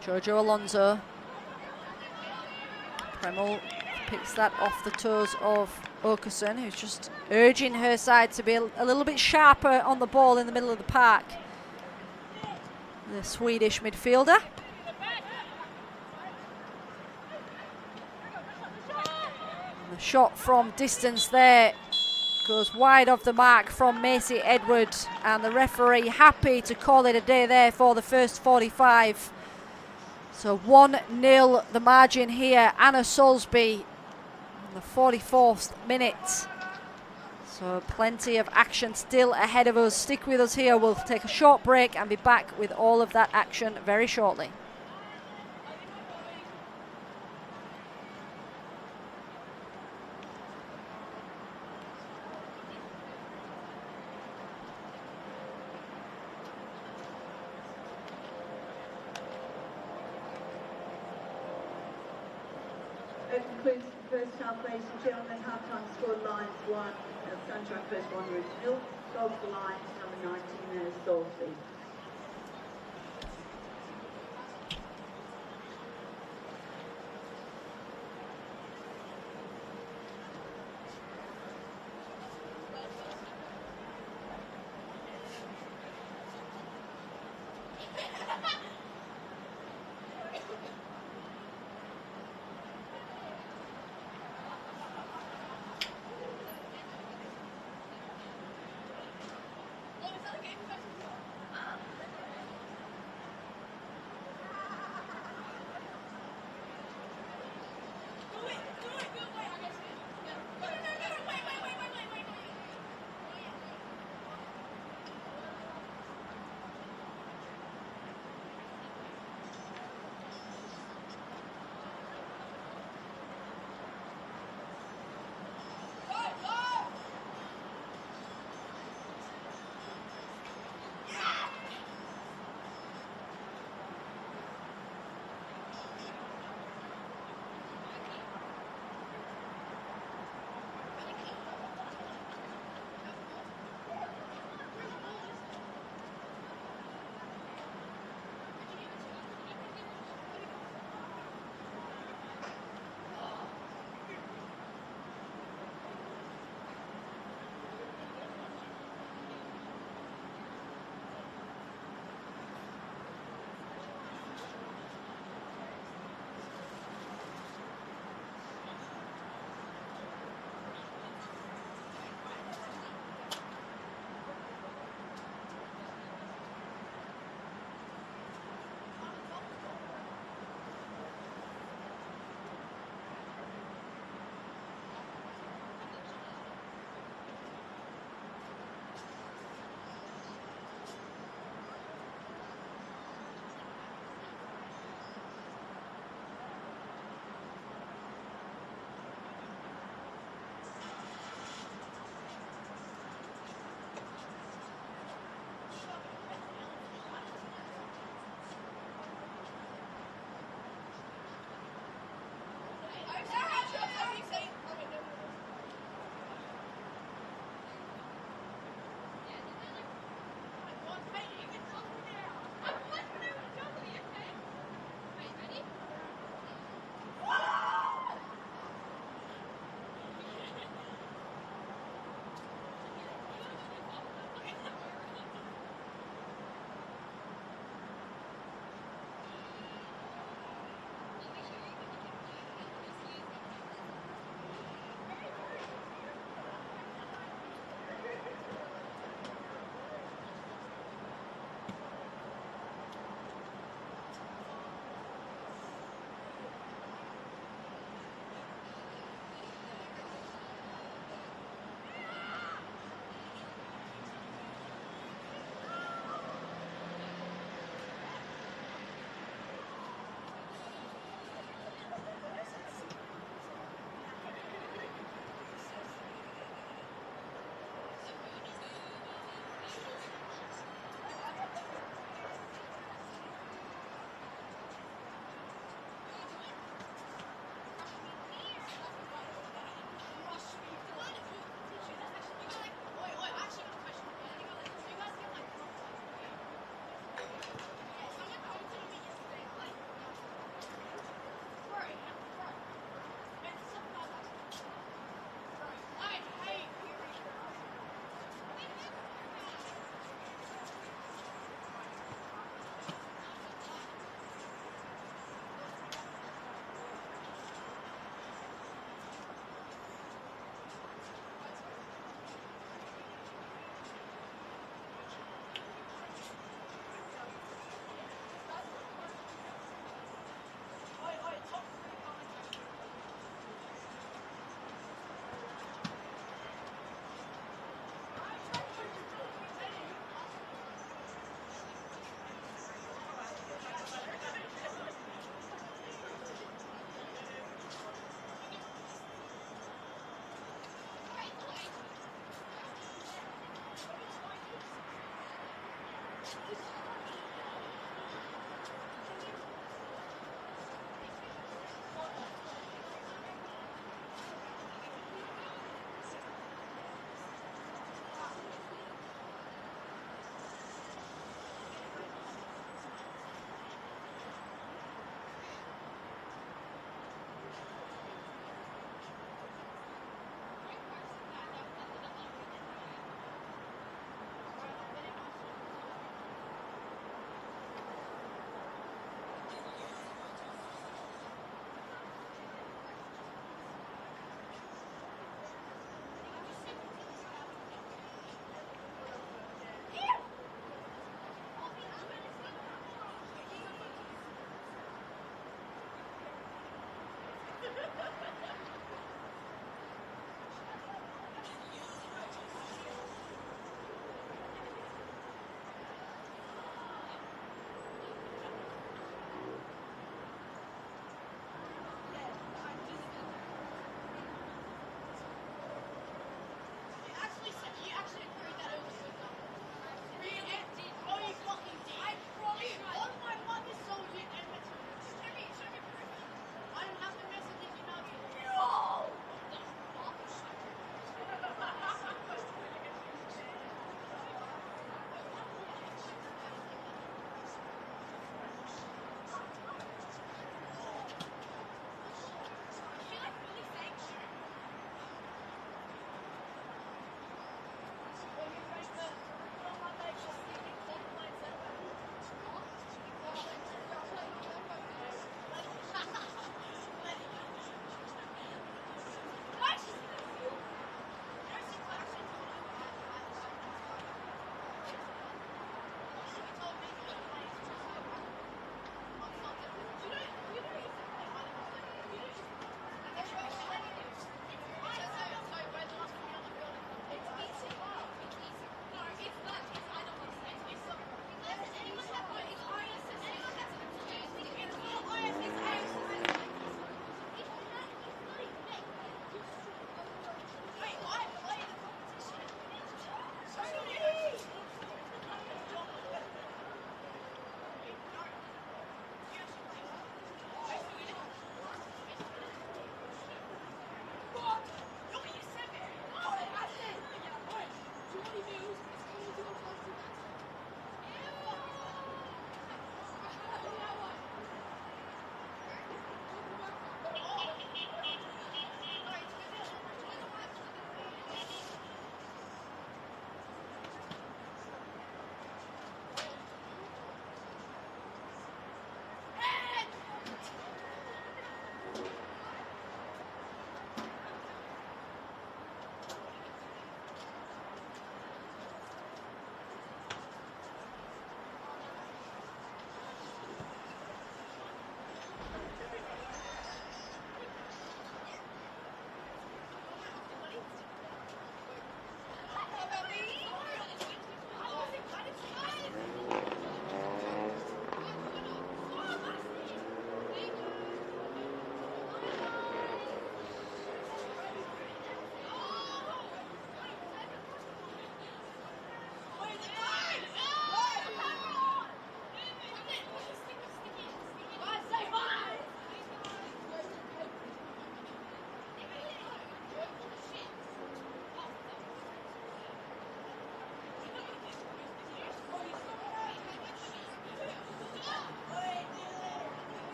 Jojo Alonso. Premel picks that off the toes of Okerson, who's just urging her side to be a little bit sharper on the ball in the middle of the park. The Swedish midfielder. And the shot from distance there goes wide of the mark from Macy Edward, and the referee happy to call it a day there for the first 45. So 1-0 the margin here. Anna Soulsby in the 44th minute. So plenty of action still ahead of us. Stick with us here. We'll take a short break and be back with all of that action very shortly. That concludes the first half, ladies and gentlemen. Half-time score Lions 1, Sunshine Coast Wanderers 0. Goal for Lions, number 19, Anna Soulsby.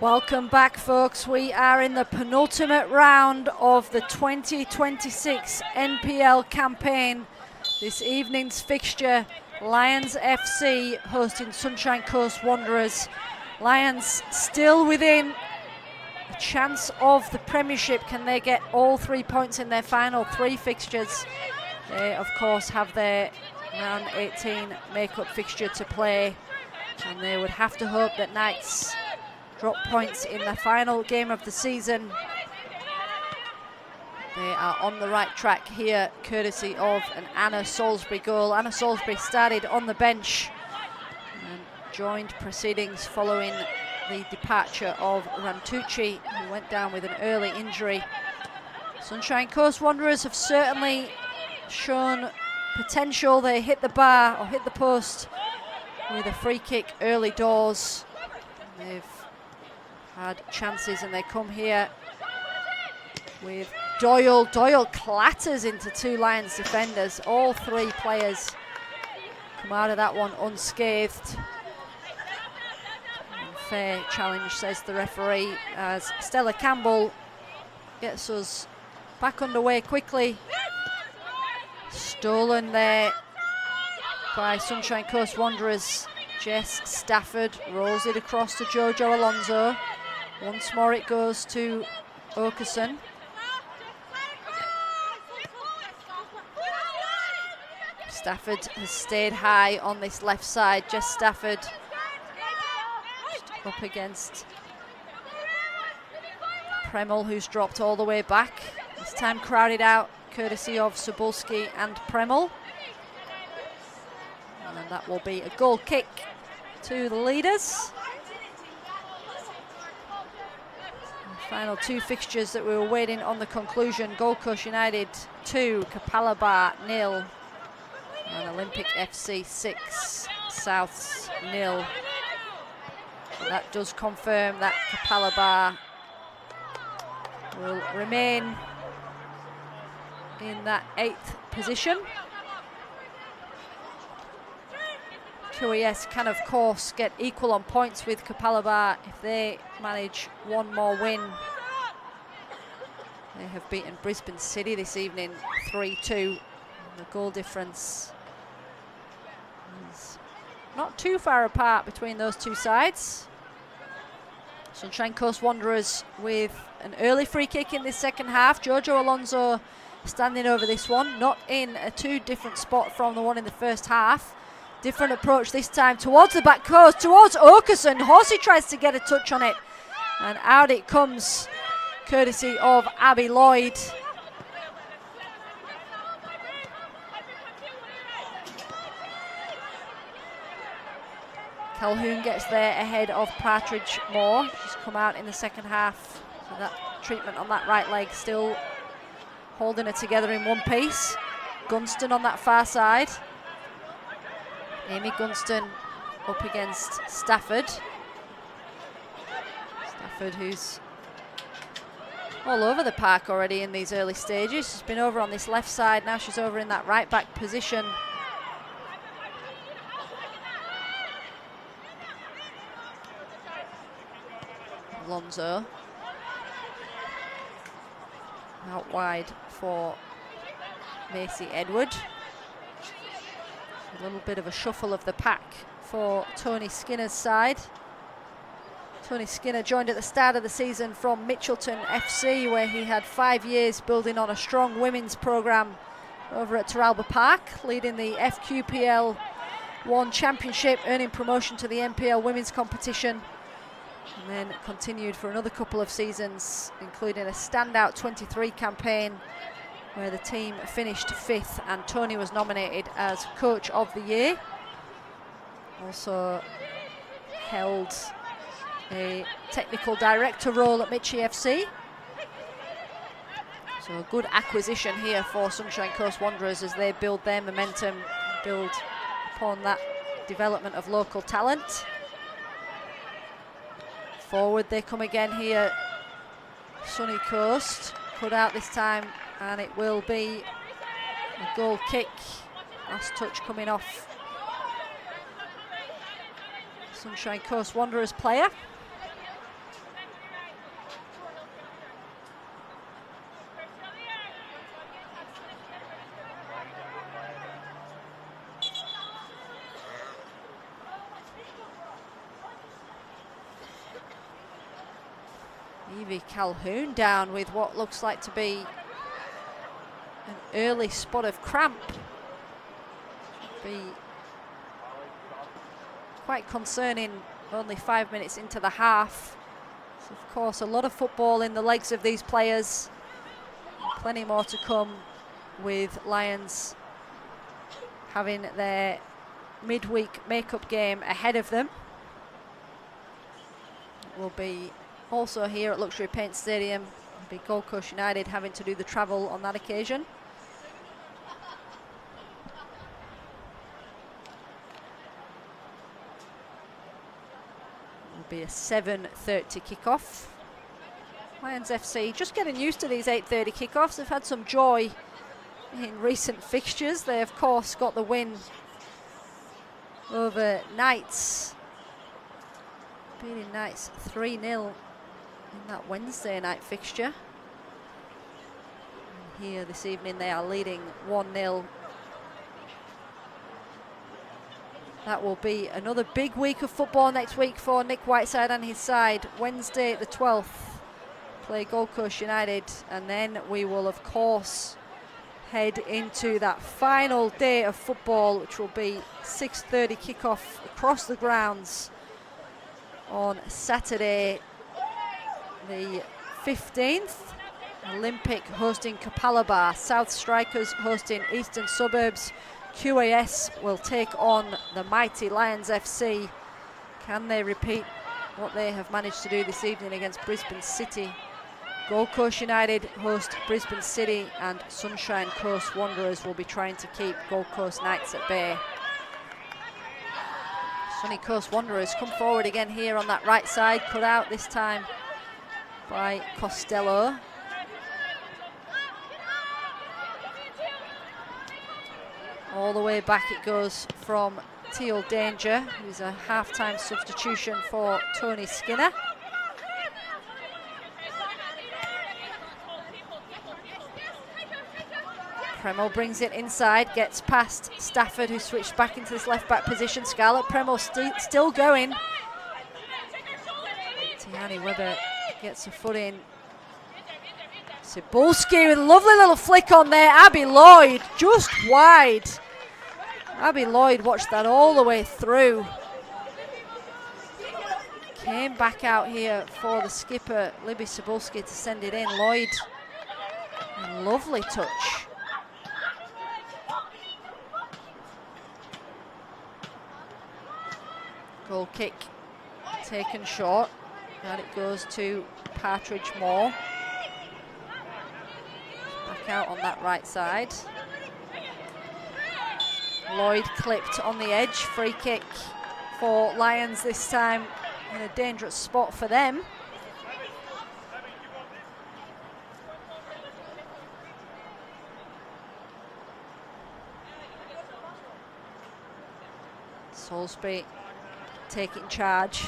Welcome back, folks. We are in the penultimate round of the 2026 NPL campaign. This evening's fixture, Lions FC hosting Sunshine Coast Wanderers. Lions still within a chance of the Premiership. Can they get all 3 points in their final 3 fixtures? They, of course, have their round 18 make-up fixture to play, and they would have to hope that Knights drop points in the final game of the season. They are on the right track here, courtesy of an Anna Salisbury goal. Anna Salisbury started on the bench and joined proceedings following the departure of Rantucci, who went down with an early injury. Sunshine Coast Wanderers have certainly shown potential. They hit the bar, or hit the post, with a free kick early doors. They've had chances and they come here with Doyle. Doyle clatters into two Lions defenders. All three players come out of that one unscathed. And fair challenge, says the referee, as Stella Campbell gets us back underway quickly. Stolen there by Sunshine Coast Wanderers. Jess Stafford rolls it across to Jojo Alonso. Once more it goes to Okerson. Stafford has stayed high on this left side. Jess Stafford just up against Premel, who's dropped all the way back. This time crowded out, courtesy of Cebulski and Premel. And that will be a goal kick to the leaders. The final two fixtures that we were waiting on the conclusion: Gold Coast United 2, Kapalaba 0, and Olympic FC 6, Souths 0. So that does confirm that Kapalaba will remain in that 8th position. QES can of course get equal on points with Kapalaba if they manage one more win. They have beaten Brisbane City this evening 3-2. The goal difference is not too far apart between those two sides. Sunshine Coast Wanderers with an early free kick in this second half. Jojo Alonso standing over this one, not in a too different spot from the one in the first half. Different approach this time towards the back coast, towards Okerson. Horsey tries to get a touch on it, and out it comes, courtesy of Abby Lloyd. Calhoun gets there ahead of Partridge Moore. She's come out in the second half, so that treatment on that right leg still holding her together in one piece. Gunston on that far side. Amy Gunston up against Stafford. Stafford, who's all over the park already in these early stages. She's been over on this left side, now she's over in that right back position. Alonso out wide for Macy Edward. A little bit of a shuffle of the pack for Tony Skinner's side. Tony Skinner joined at the start of the season from Mitchelton FC, where he had 5 years building on a strong women's programme over at Teralba Park, leading the FQPL 1 Championship, earning promotion to the NPL women's competition, and then continued for another couple of seasons, including a standout 23 campaign where the team finished 5th and Tony was nominated as Coach of the Year. Also held a technical director role at Mitchie FC. So a good acquisition here for Sunshine Coast Wanderers as they build their momentum, build upon that development of local talent. Forward they come again here. Sunny Coast, cut out this time, and it will be a goal kick. Last touch coming off Sunshine Coast Wanderers player. Evie Calhoun down with what looks like to be an early spot of cramp. Be quite concerning only 5 minutes into the half. So of course a lot of football in the legs of these players. plenty more to come with Lions having their midweek makeup game ahead of them. It will be also here at Luxury Paint Stadium. It'll be Gold Coast United having to do the travel on that occasion. It'll be a 7:30 kickoff. Lions FC just getting used to these 8:30 kickoffs. They've had some joy in recent fixtures. They of course got the win over Knights, beating Knights 3-0 in that Wednesday night fixture. And here this evening they are leading 1-0. That will be another big week of football next week for Nick Whiteside and his side. Wednesday the 12th, play Gold Coast United, and then we will of course head into that final day of football, which will be 6:30 kickoff across the grounds on Saturday the 15th. Olympic hosting Kapalaba, South Strikers hosting Eastern Suburbs. QAS will take on the mighty Lions FC. Can they repeat what they have managed to do this evening against Brisbane City? Gold Coast United host Brisbane City, and Sunshine Coast Wanderers will be trying to keep Gold Coast Knights at bay. Sunny Coast Wanderers come forward again here on that right side, cut out this time by Costello. All the way back it goes from Teal Danger, who's a half-time substitution for Tony Skinner. Premo brings it inside, gets past Stafford, who switched back into this left-back position. Scarlett Premo still going. Tiani Webber gets a foot in. Cebulski with a lovely little flick on there. Abby Lloyd just wide. Abby Lloyd watched that all the way through. Came back out here for the skipper, Libby Cebulski, to send it in. Lloyd, a lovely touch. Goal kick taken short, and it goes to Partridge Moore. Back out on that right side. Lloyd clipped on the edge, free kick for Lions this time in a dangerous spot for them. Salisbury taking charge.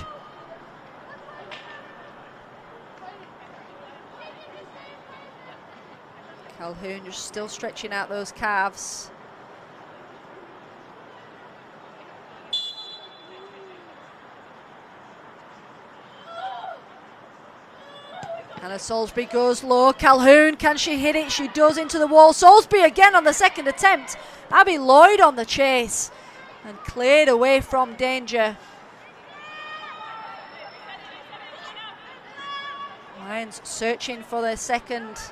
Calhoun just still stretching out those calves. Hannah Salisbury goes low. Calhoun, can she hit it? She does, into the wall. Salisbury again on the second attempt. Abby Lloyd on the chase and cleared away from danger. Lions searching for their second.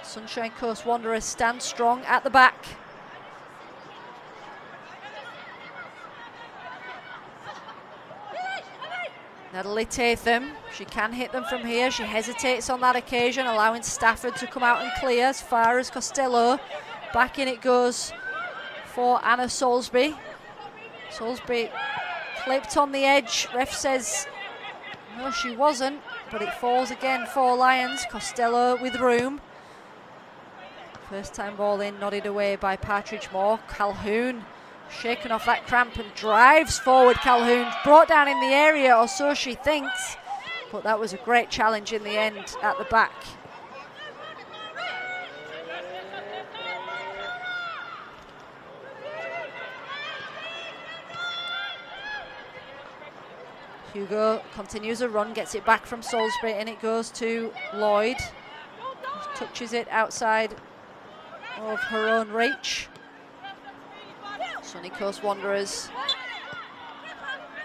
Sunshine Coast Wanderers stand strong at the back. Natalie Tatham, she can hit them from here. She hesitates on that occasion, allowing Stafford to come out and clear as far as Costello. Back in it goes for Anna Salisbury. Salisbury clipped on the edge. Ref says no, she wasn't, but it falls again for Lions. Costello with room. First time ball in, nodded away by Partridge Moore. Calhoun shaken off that cramp and drives forward. Calhoun brought down in the area, or so she thinks, but that was a great challenge in the end at the back. Hugo continues a run, gets it back from Salisbury, and it goes to Lloyd. Touches it outside of her own reach. Sunny Coast Wanderers.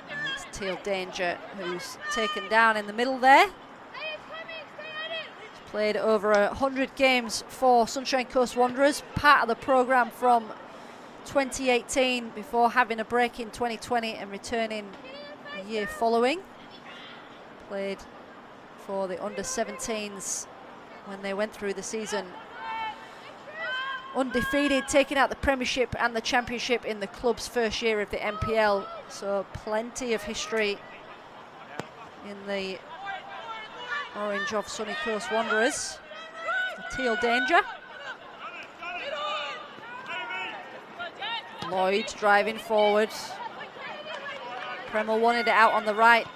And it's Teal Danger who's taken down in the middle there. She's Played over 100 games for Sunshine Coast Wanderers, part of the programme from 2018 before having a break in 2020 and returning the year following. Played for the under-17s when they went through the season undefeated, taking out the Premiership and the Championship in the club's first year of the NPL. So plenty of history in the orange of Sunny Coast Wanderers. The teal danger. Lloyd driving forward. Premel wanted it out on the right,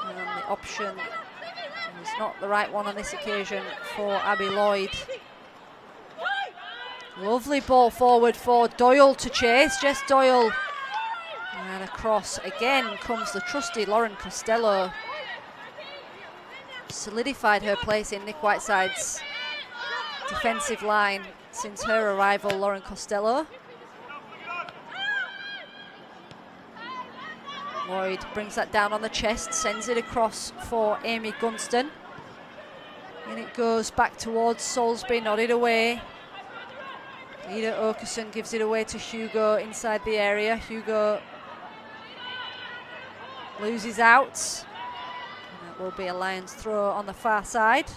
and the option is not the right one on this occasion for Abby Lloyd. Lovely ball forward for Doyle to chase. Jess Doyle. And across again comes the trusty Lauren Costello. Solidified her place in Nick Whiteside's defensive line since her arrival, Lauren Costello. Lloyd brings that down on the chest, sends it across for Amy Gunston. And it goes back towards Salisbury, nodded away. Ida Okerson gives it away to Hugo inside the area. Hugo loses out. And that will be a Lions throw on the far side.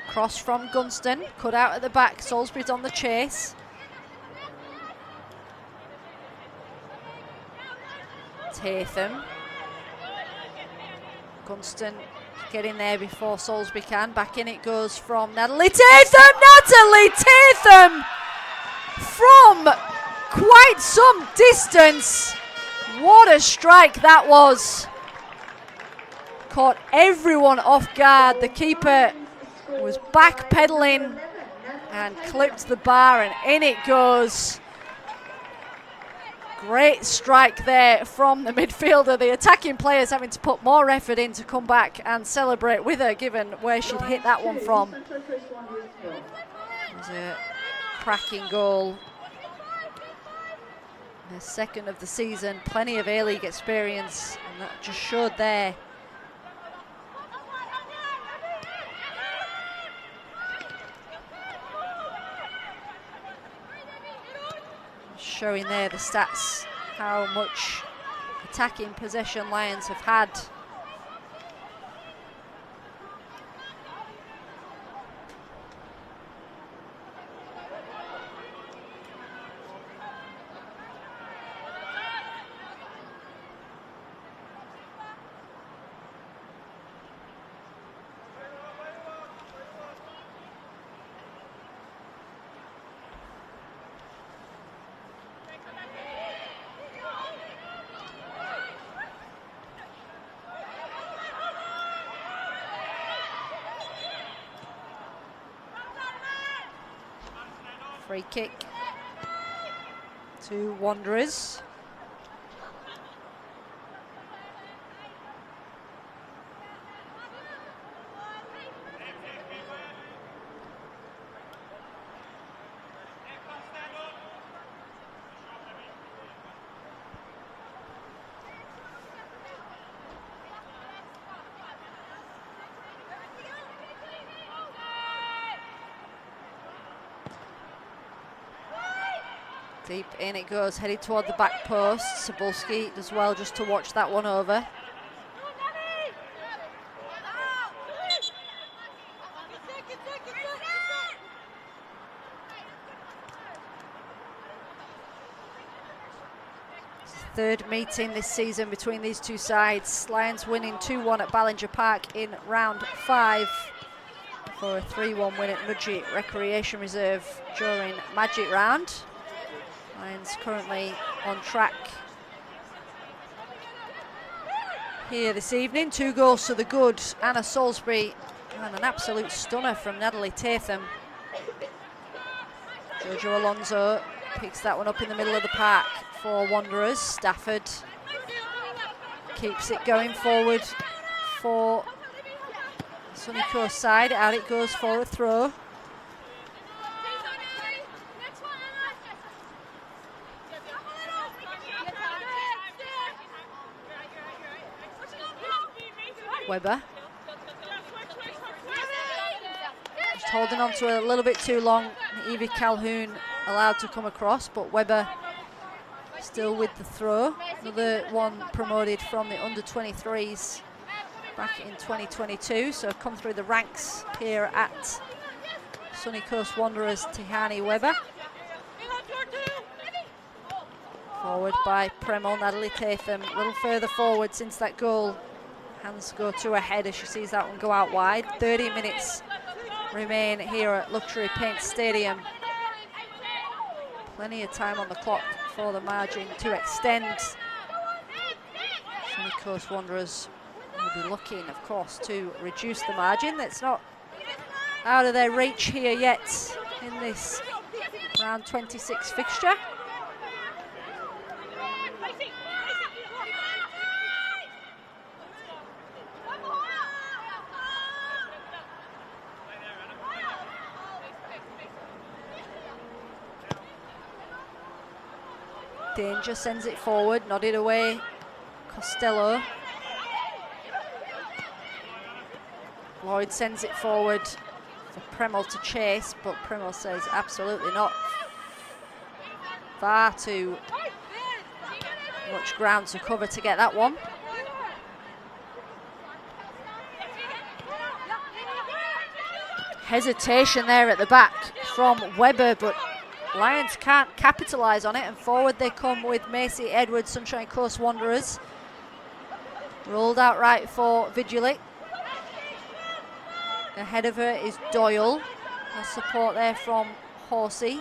Cross from Gunston, cut out at the back. Salisbury's on the chase. Tatham. Gunston getting there before Salisbury can. Back in it goes from Natalie Tatham. Natalie Tatham from quite some distance. What a strike that was. Caught everyone off guard. The keeper was backpedaling and clipped the bar, and in it goes. Great strike there from the midfielder. The attacking players having to put more effort in to come back and celebrate with her, given where she'd hit that one from. It was a cracking goal. Her second of the season, plenty of A-League experience, and that just showed there. Showing there the stats, how much attacking possession Lions have had. Free kick to Wanderers. Deep in it goes, headed toward the back post. Cebulski does well just to watch that one over. Third meeting this season between these two sides. Lions winning 2-1 at Ballinger Park in round 5 for a 3-1 win at Nudgee Recreation Reserve during Magic Round. Lions currently on track here this evening. 2 goals to the good. Anna Salisbury and an absolute stunner from Natalie Tatham. Jojo Alonso picks that one up in the middle of the park for Wanderers. Stafford keeps it going forward for Sunny Coast side. Out it goes for a throw. Webber. Just holding on to it a little bit too long. Evie Calhoun allowed to come across, but Webber still with the throw. Another one promoted from the under-23s back in 2022, so come through the ranks here at Sunny Coast Wanderers, Tihani Webber. Forward by Premel, Natalie Tatham, a little further forward since that goal. Hands go to her head as she sees that one go out wide. 30 minutes remain here at Luxury Paint Stadium. Plenty of time on the clock for the margin to extend. Sunny Coast Wanderers will be looking, of course, to reduce the margin. That's not out of their reach here yet in this round 26 fixture. Danger sends it forward, nodded away. Costello. Lloyd sends it forward for Premel to chase, but Premel says absolutely not. Far too much ground to cover to get that one. Hesitation there at the back from Webber, but Lions can't capitalise on it, and forward they come with Macy Edwards, Sunshine Coast Wanderers. Rolled out right for Vigilik. Ahead of her is Doyle. A support there from Horsey.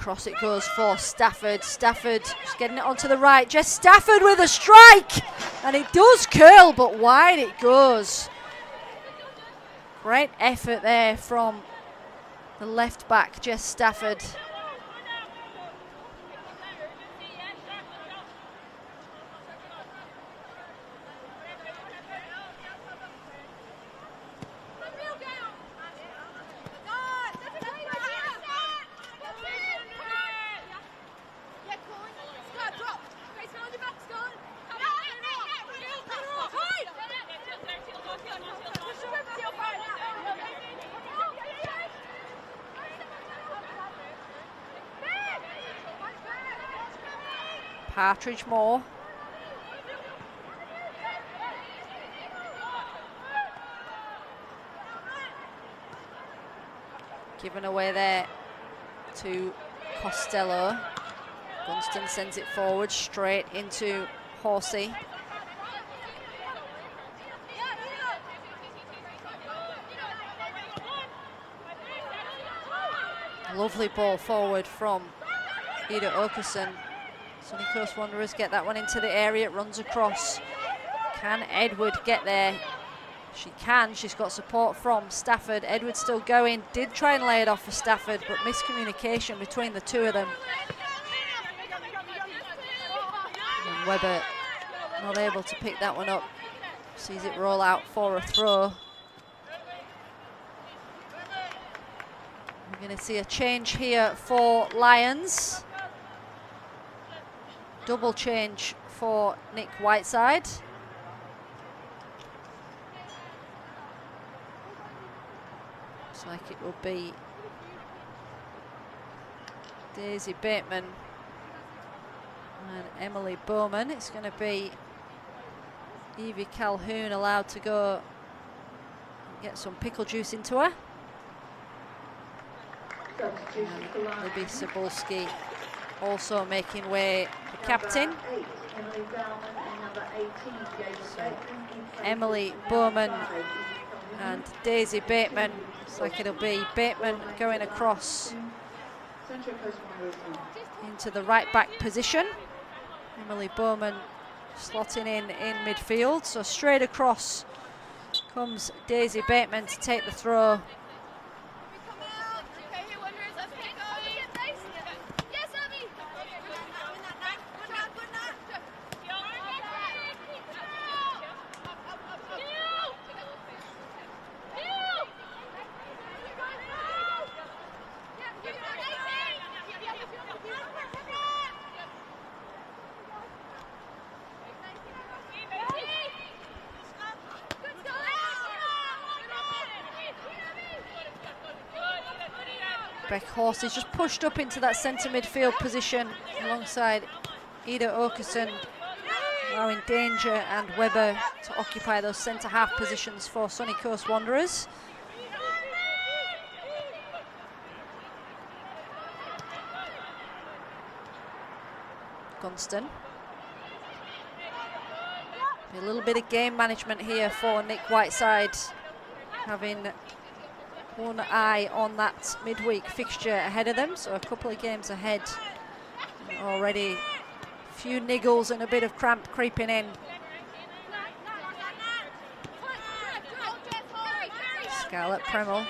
Across it goes for Stafford. Stafford just getting it onto the right. Jess Stafford with a strike. And it does curl, but wide it goes. Great effort there from the left back, Jess Stafford. Partridge Moore. Given away there to Costello. Gunston sends it forward straight into Horsey. Lovely ball forward from Ida Okerson. Sunny Coast Wanderers get that one into the area, it runs across. Can Edward get there? She can, she's got support from Stafford. Edward still going, did try and lay it off for Stafford, but miscommunication between the two of them. And Webber not able to pick that one up. Sees it roll out for a throw. We're going to see a change here for Lions. Double change for Nick Whiteside. Looks like it will be Daisy Bateman and Emily Bowman. It's going to be Evie Calhoun allowed to go and get some pickle juice into her. And Libby Cebulski also making way, the captain. So Emily Bowman and Daisy Bateman. It's like it'll be Bateman going across Sunshine Coast Wanderers on. Into the right back position. Emily Bowman slotting in midfield. So straight across comes Daisy Bateman to take the throw. Beck Horse is just pushed up into that centre midfield position alongside Ida Åkesson, allowing Danger and Webber to occupy those centre half positions for Sunny Coast Wanderers. Gunston. A little bit of game management here for Nick Whiteside, having one eye on that midweek fixture ahead of them, so a couple of games ahead. Already a few niggles and a bit of cramp creeping in. Scarlett Premel.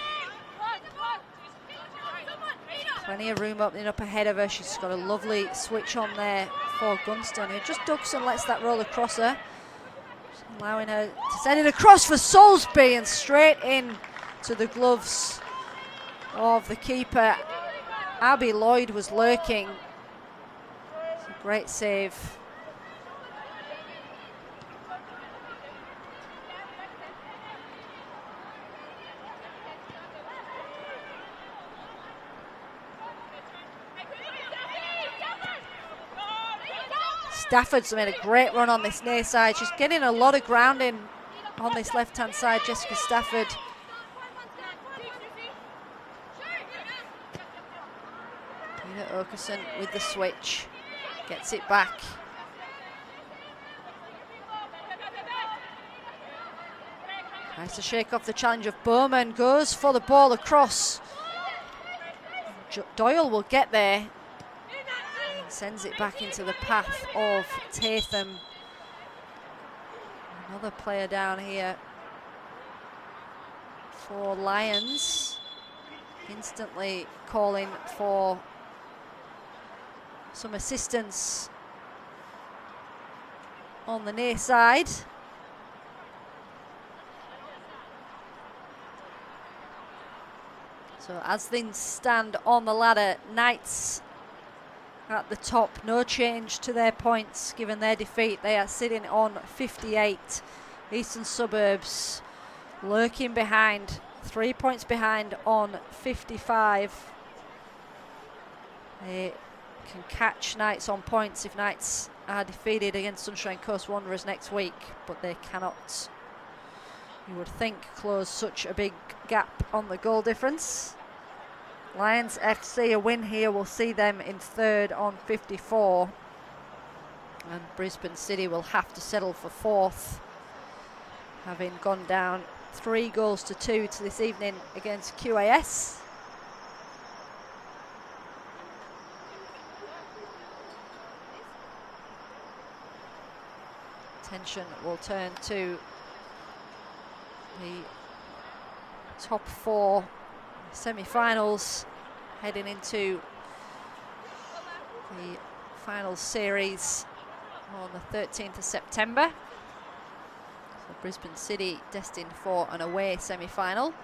Plenty of room opening up ahead of her. She's got a lovely switch on there for Gunston, who just ducks and lets that roll across her, allowing her to send it across for Soulsby and straight in to the gloves of the keeper. Abby Lloyd was lurking. It's a great save. Stafford's made a great run on this near side. She's getting a lot of ground in on this left-hand side, Jessica Stafford. Åkesson with the switch, gets it back. Tries to shake off the challenge of Bowman, goes for the ball across. Doyle will get there and sends it back into the path of Tatham. Another player down here for Lions, instantly calling for some assistance on the near side. So as things stand on the ladder, Knights at the top, no change to their points given their defeat. They are sitting on 58. Eastern Suburbs lurking behind, 3 points behind on 55. They can catch Knights on points if Knights are defeated against Sunshine Coast Wanderers next week, but they cannot, you would think, close such a big gap on the goal difference. Lions FC, a win here will see them in third on 54, and Brisbane City will have to settle for fourth, having gone down 3-2 to this evening against QAS. Attention will turn to the top 4 semi-finals heading into the final series on the 13th of September. So Brisbane City destined for an away semi-final.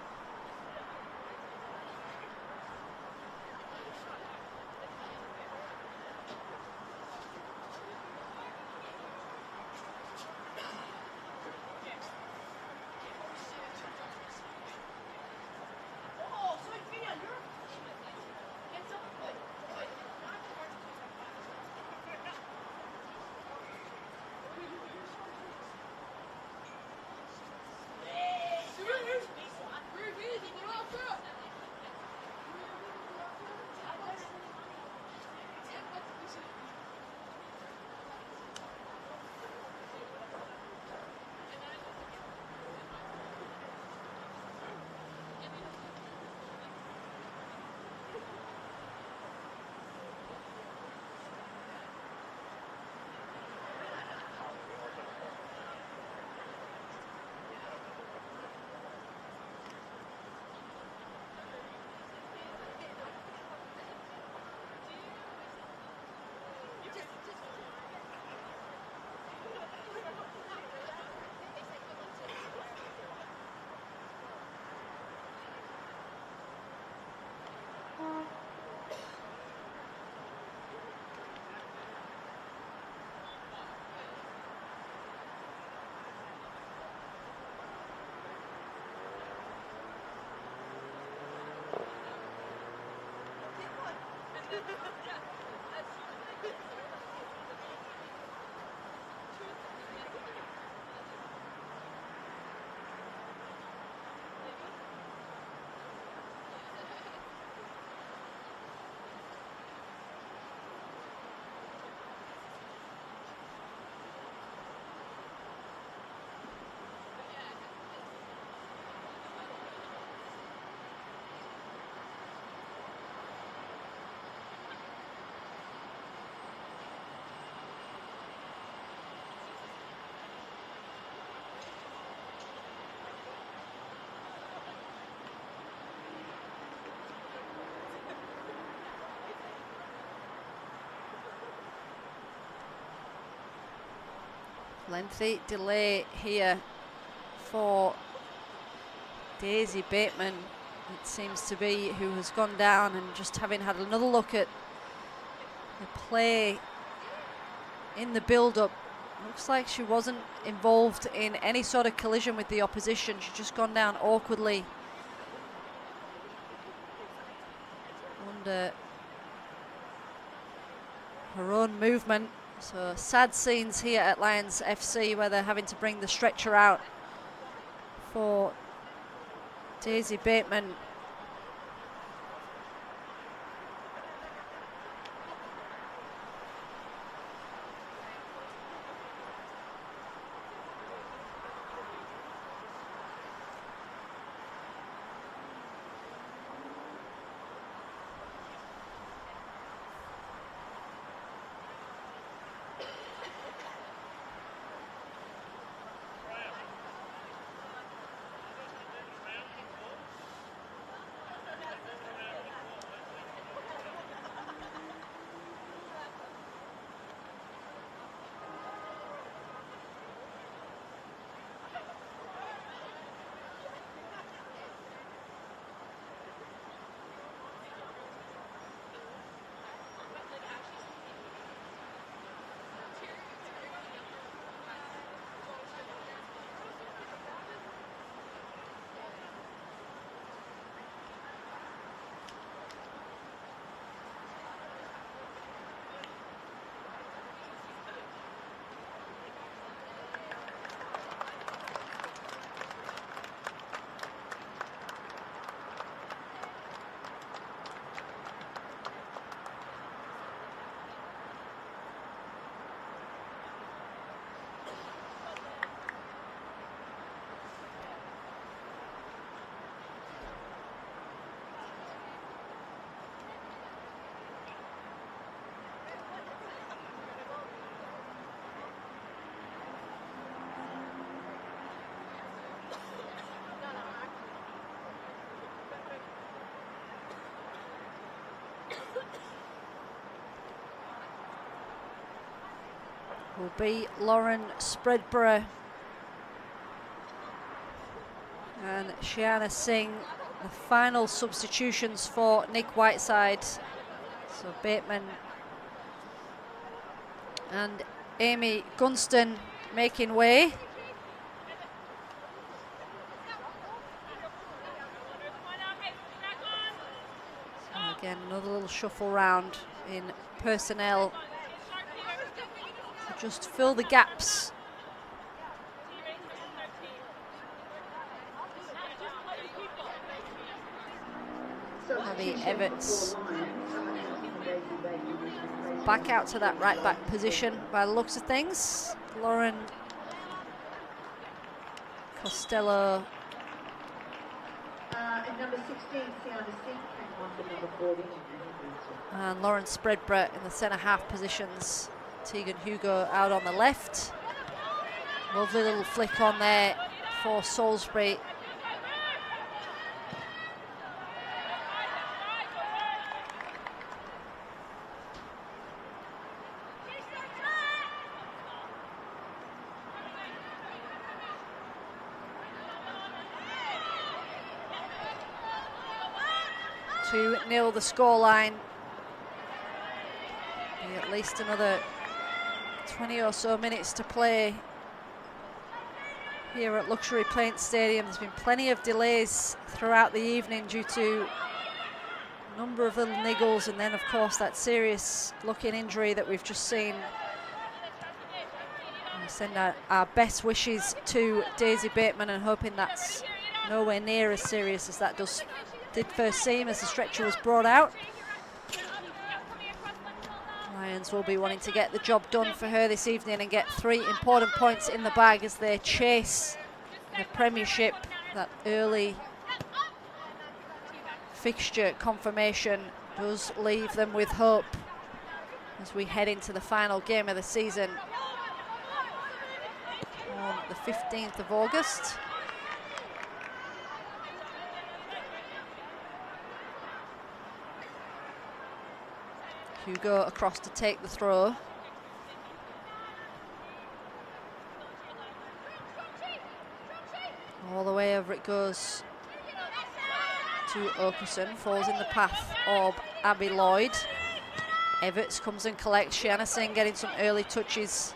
Lengthy delay here for Daisy Bateman, it seems to be, who has gone down, and just having had another look at the play in the build-up, looks like she wasn't involved in any sort of collision with the opposition. She's just gone down awkwardly under her own movement. So sad scenes here at Lions FC, where they're having to bring the stretcher out for Daisy Bateman. Will be Lauren Spreadborough and Shiana Singh, the final substitutions for Nick Whiteside. So Bateman and Amy Gunston making way. So again, another little shuffle round in personnel to just fill the gaps. Abby Everts back out to that right back position by the looks of things. Lauren Costello. Number 16, Sienna Singh, and on to number 40. And Lauren Spreadborough in the centre half positions. Tegan Hugo out on the left. Lovely little flick on there for Salisbury. To nil the scoreline. At least another 20 or so minutes to play here at Luxury Paint Stadium. There's been plenty of delays throughout the evening due to a number of little niggles, and then of course that serious looking injury that we've just seen. We send our best wishes to Daisy Bateman and hoping that's nowhere near as serious as that did first seem as the stretcher was brought out. Lions will be wanting to get the job done for her this evening and get 3 important points in the bag as they chase the Premiership. That early fixture confirmation does leave them with hope as we head into the final game of the season on the 15th of August. Hugo across to take the throw. All the way over it goes to Okerson, falls in the path of Abby Lloyd. Everts comes and collects. Shiana Singh getting some early touches.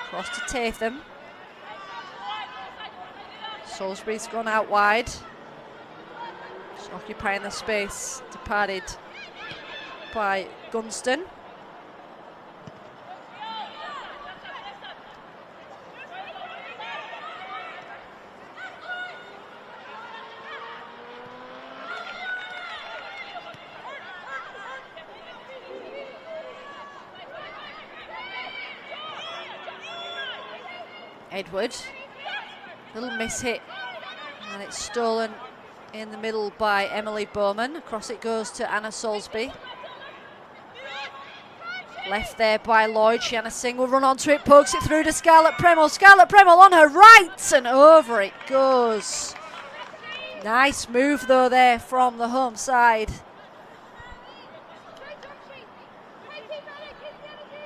Cross to Tatham. Salisbury's gone out wide. Just occupying the space departed by Gunston. Edward, little miss hit, and it's stolen in the middle by Emily Bowman. Across it goes to Anna Salisbury. Left there by Lloyd. Shiana Singh will run onto it, pokes it through to Scarlett Premel. Scarlett Premel on her right, and over it goes. Nice move though there from the home side.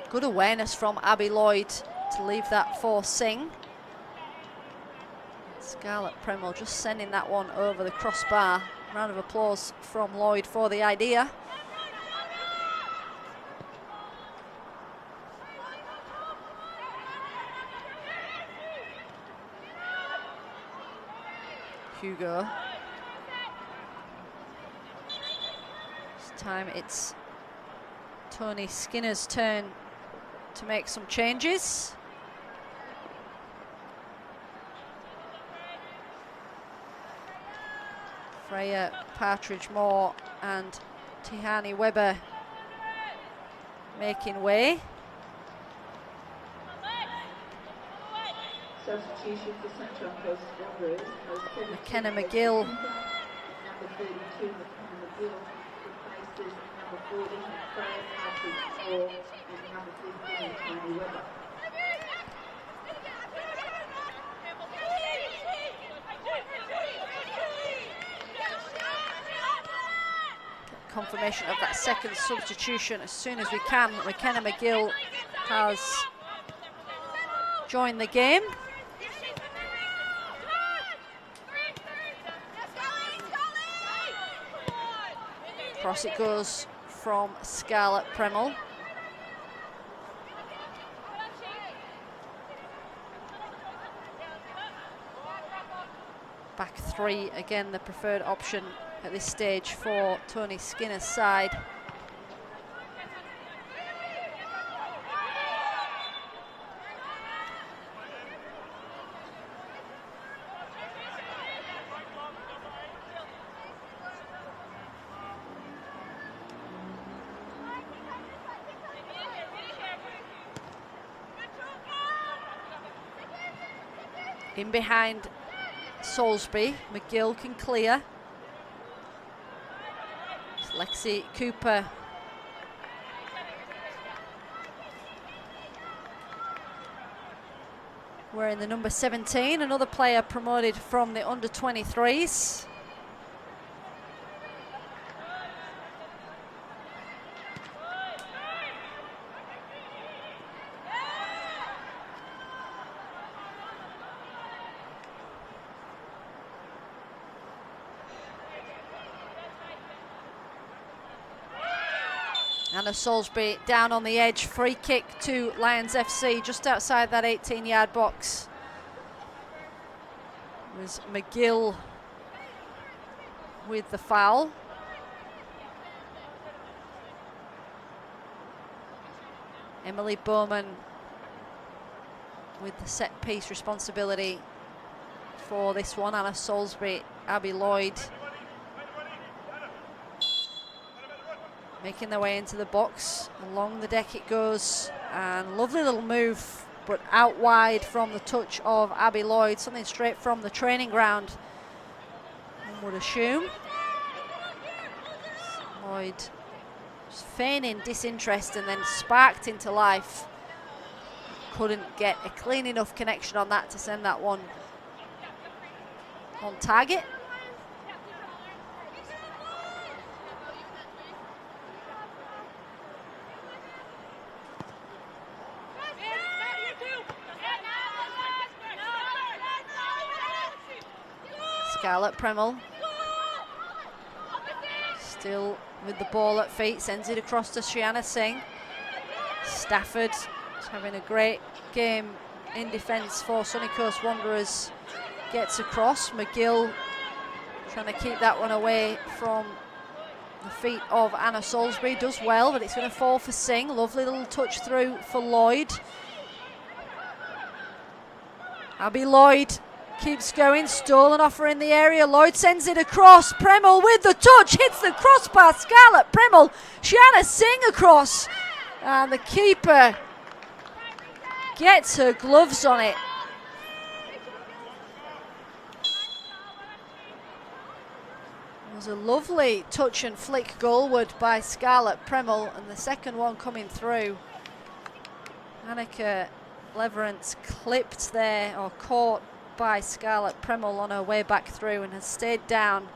Good awareness from Abby Lloyd to leave that for Singh. Scarlett Premel just sending that one over the crossbar. Round of applause from Lloyd for the idea. Hugo. This time it's Tony Skinner's turn to make some changes. Freya Partridge-Moore and Tihani Webber making way. Substitution for St John Coast Wanderers. McKenna McGill. Number 32, McKenna McGill, replaces number 40, Freya Partridge-Moore, and number 15, Tony Webber. Confirmation of that second substitution as soon as we can. McKenna McGill has joined the game. Across it goes from Scarlett Premel. Back three, again the preferred option at this stage for Tony Skinner's side. In behind Salisbury, McGill can clear. It's Lexi Cooper. Wearing the number 17, another player promoted from the under-23s. Anna Salisbury down on the edge, free kick to Lions FC just outside that 18-yard box. It was McGill with the foul. Emily Bowman with the set piece responsibility for this one. Anna Salisbury, Abby Lloyd making their way into the box. Along the deck it goes, and lovely little move, but out wide from the touch of Abby Lloyd. Something straight from the training ground, one would assume. Lloyd just feigning disinterest and then sparked into life. Couldn't get a clean enough connection on that to send that one on target. Scarlett Premel still with the ball at feet, sends it across to Shiana Singh. Stafford is having a great game in defence for Sunny Coast Wanderers. Gets across. McGill trying to keep that one away from the feet of Anna Salisbury. Does well, but it's going to fall for Singh. Lovely little touch through for Lloyd. Abby Lloyd keeps going, stolen off her in the area. Lloyd sends it across. Premel with the touch, hits the crossbar. Scarlett Premel, Shiana Singh across, and the keeper gets her gloves on it. It was a lovely touch and flick goalward by Scarlett Premel, and the second one coming through. Annika Leverance clipped there, or caught by Scarlett Premel on her way back through, and has stayed down,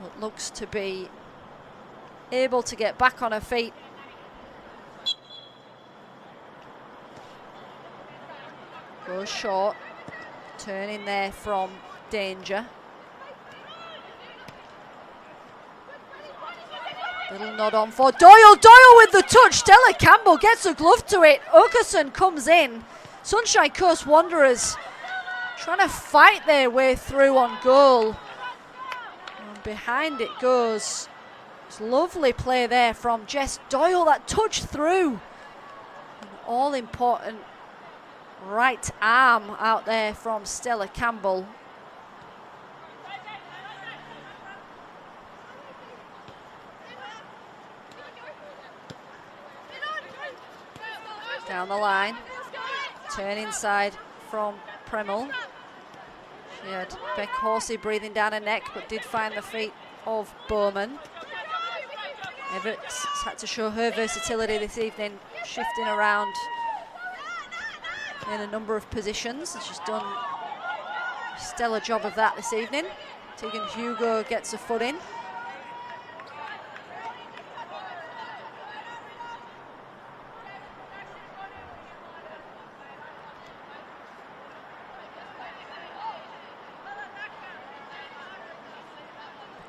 but looks to be able to get back on her feet. Goes short, turn in there from danger. Little nod on for Doyle. Doyle with the touch. Stella Campbell gets a glove to it. Okerson comes in. Sunshine Coast Wanderers trying to fight their way through on goal. And behind it goes. It's lovely play there from Jess Doyle. That touch through. An all-important right arm out there from Stella Campbell. Down the line, turn inside from Premel. She had Beck Horsey breathing down her neck, but did find the feet of Bowman. Everts had to show her versatility this evening, shifting around in a number of positions, and she's done a stellar job of that this evening. Tegan Hugo gets a foot in.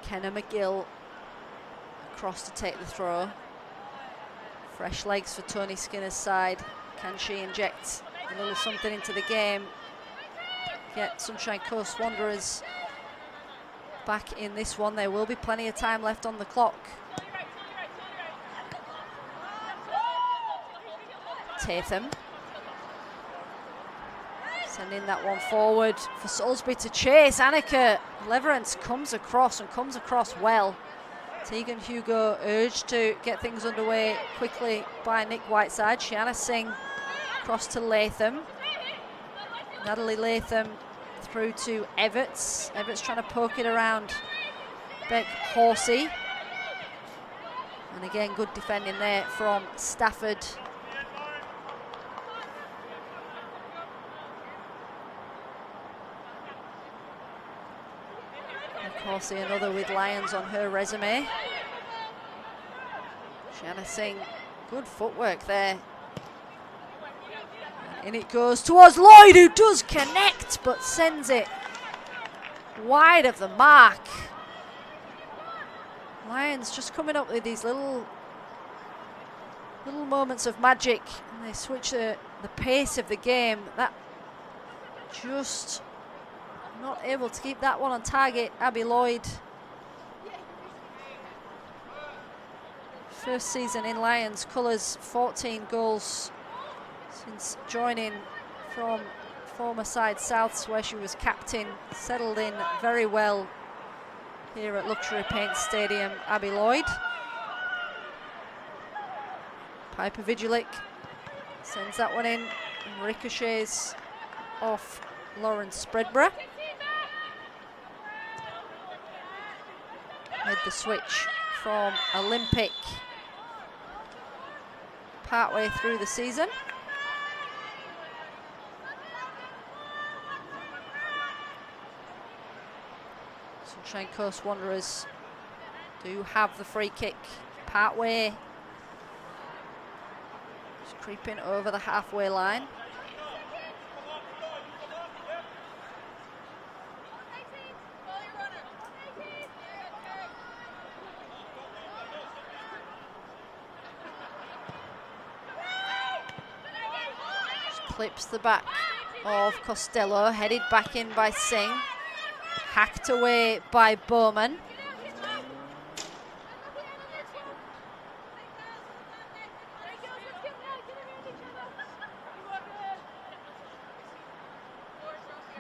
Kenna McGill across to take the throw. Fresh legs for Tony Skinner's side. Can she inject a little something into the game? Get Sunshine Coast Wanderers back in this one. There will be plenty of time left on the clock. Tatham sending that one forward for Salisbury to chase. Annika Leverance comes across and comes across well. Tegan Hugo urged to get things underway quickly by Nick Whiteside. Shiana Singh across to Latham. Natalie Latham through to Everts. Everts trying to poke it around Beck Horsey. And again, good defending there from Stafford. Horsey, another with Lions on her resume. Shiana Singh, good footwork there. And in it goes towards Lloyd, who does connect, but sends it wide of the mark. Lions just coming up with these little moments of magic, and they switch the pace of the game. That just not able to keep that one on target. Abby Lloyd, first season in Lions colours, 14 goals since joining from former side Souths, where she was captain. Settled in very well here at Luxury Paint Stadium, Abby Lloyd. Piper Vigilik sends that one in and ricochets off Lauren Spreadborough. Made the switch from Olympic partway through the season. Sunshine Coast Wanderers do have the free kick partway. Just creeping over the halfway line. Clips the back of Costello, headed back in by Singh. Hacked away by Bowman.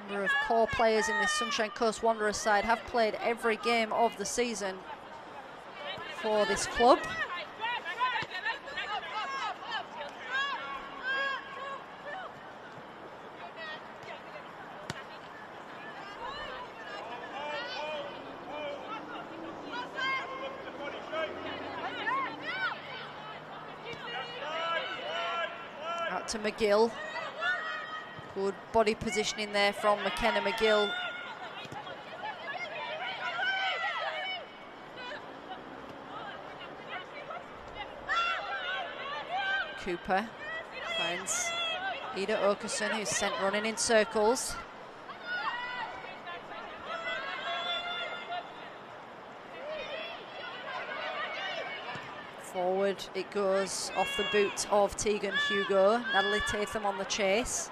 Number of core players in this Sunshine Coast Wanderers side have played every game of the season for this club. Out to McGill. Good body positioning there from McKenna McGill. Cooper finds Ida Okerson, who's sent running in circles. Forward it goes off the boot of Tegan Hugo. Natalie Tatham on the chase.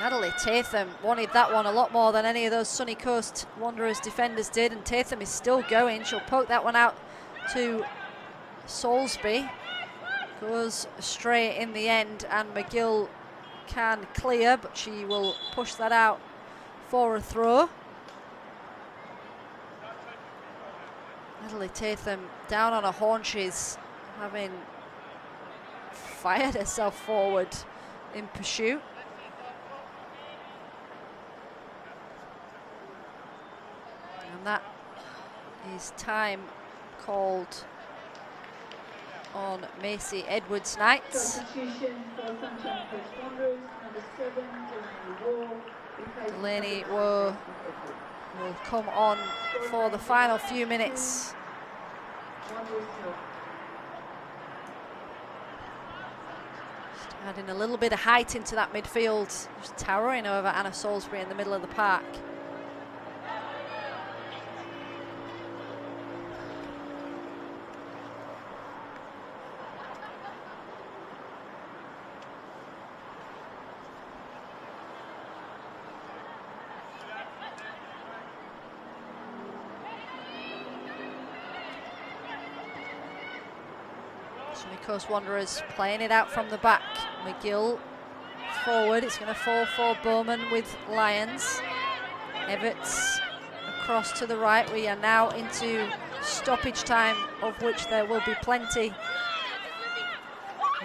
Natalie Tatham wanted that one a lot more than any of those Sunny Coast Wanderers defenders did, and Tatham is still going. She'll poke that one out to Salisbury. Goes astray in the end, and McGill can clear, but she will push that out for a throw. Natalie Tatham down on her haunches, having fired herself forward in pursuit. And that is time called on Macy Edwards Knight. Substitution for Sunshine Coast Wanderers, number 7, Delaney Woe will come on for the final few minutes. Just adding a little bit of height into that midfield, just towering over Anna Salisbury in the middle of the park. Sunny Coast Wanderers playing it out from the back. McGill forward, it's going to fall for Bowman with Lyons. Everts across to the right. We are now into stoppage time, of which there will be plenty.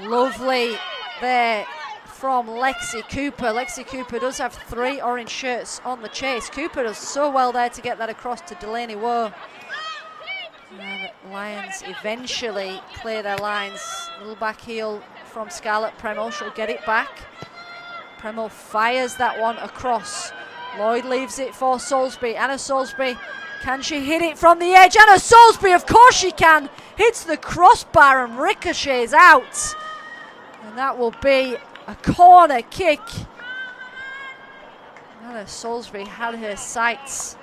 Lovely there from Lexi Cooper. Lexi Cooper does have 3 orange shirts on the chase. Cooper does so well there to get that across to Delaney Woe. And Lions eventually clear their lines. Little back heel from Scarlett Premel. She'll get it back. Premel fires that one across. Lloyd leaves it for Salisbury. Anna Salisbury, can she hit it from the edge? Anna Salisbury, of course she can. Hits the crossbar and ricochets out. And that will be a corner kick. Anna Salisbury had her sights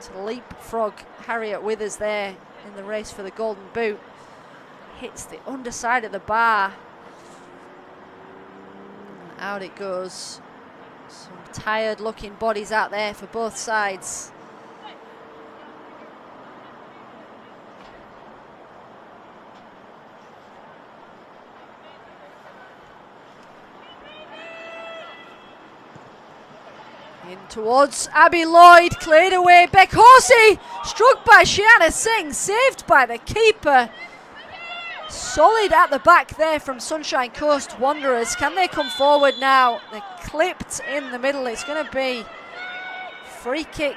to leapfrog Harriet Withers there in the race for the golden boot. Hits the underside of the bar. And out it goes. Some tired looking bodies out there for both sides. In towards Abby Lloyd, cleared away. Beck Horsey, struck by Shiana Singh, saved by the keeper. Solid at the back there from Sunshine Coast Wanderers. Can they come forward now? They're clipped in the middle. It's going to be free kick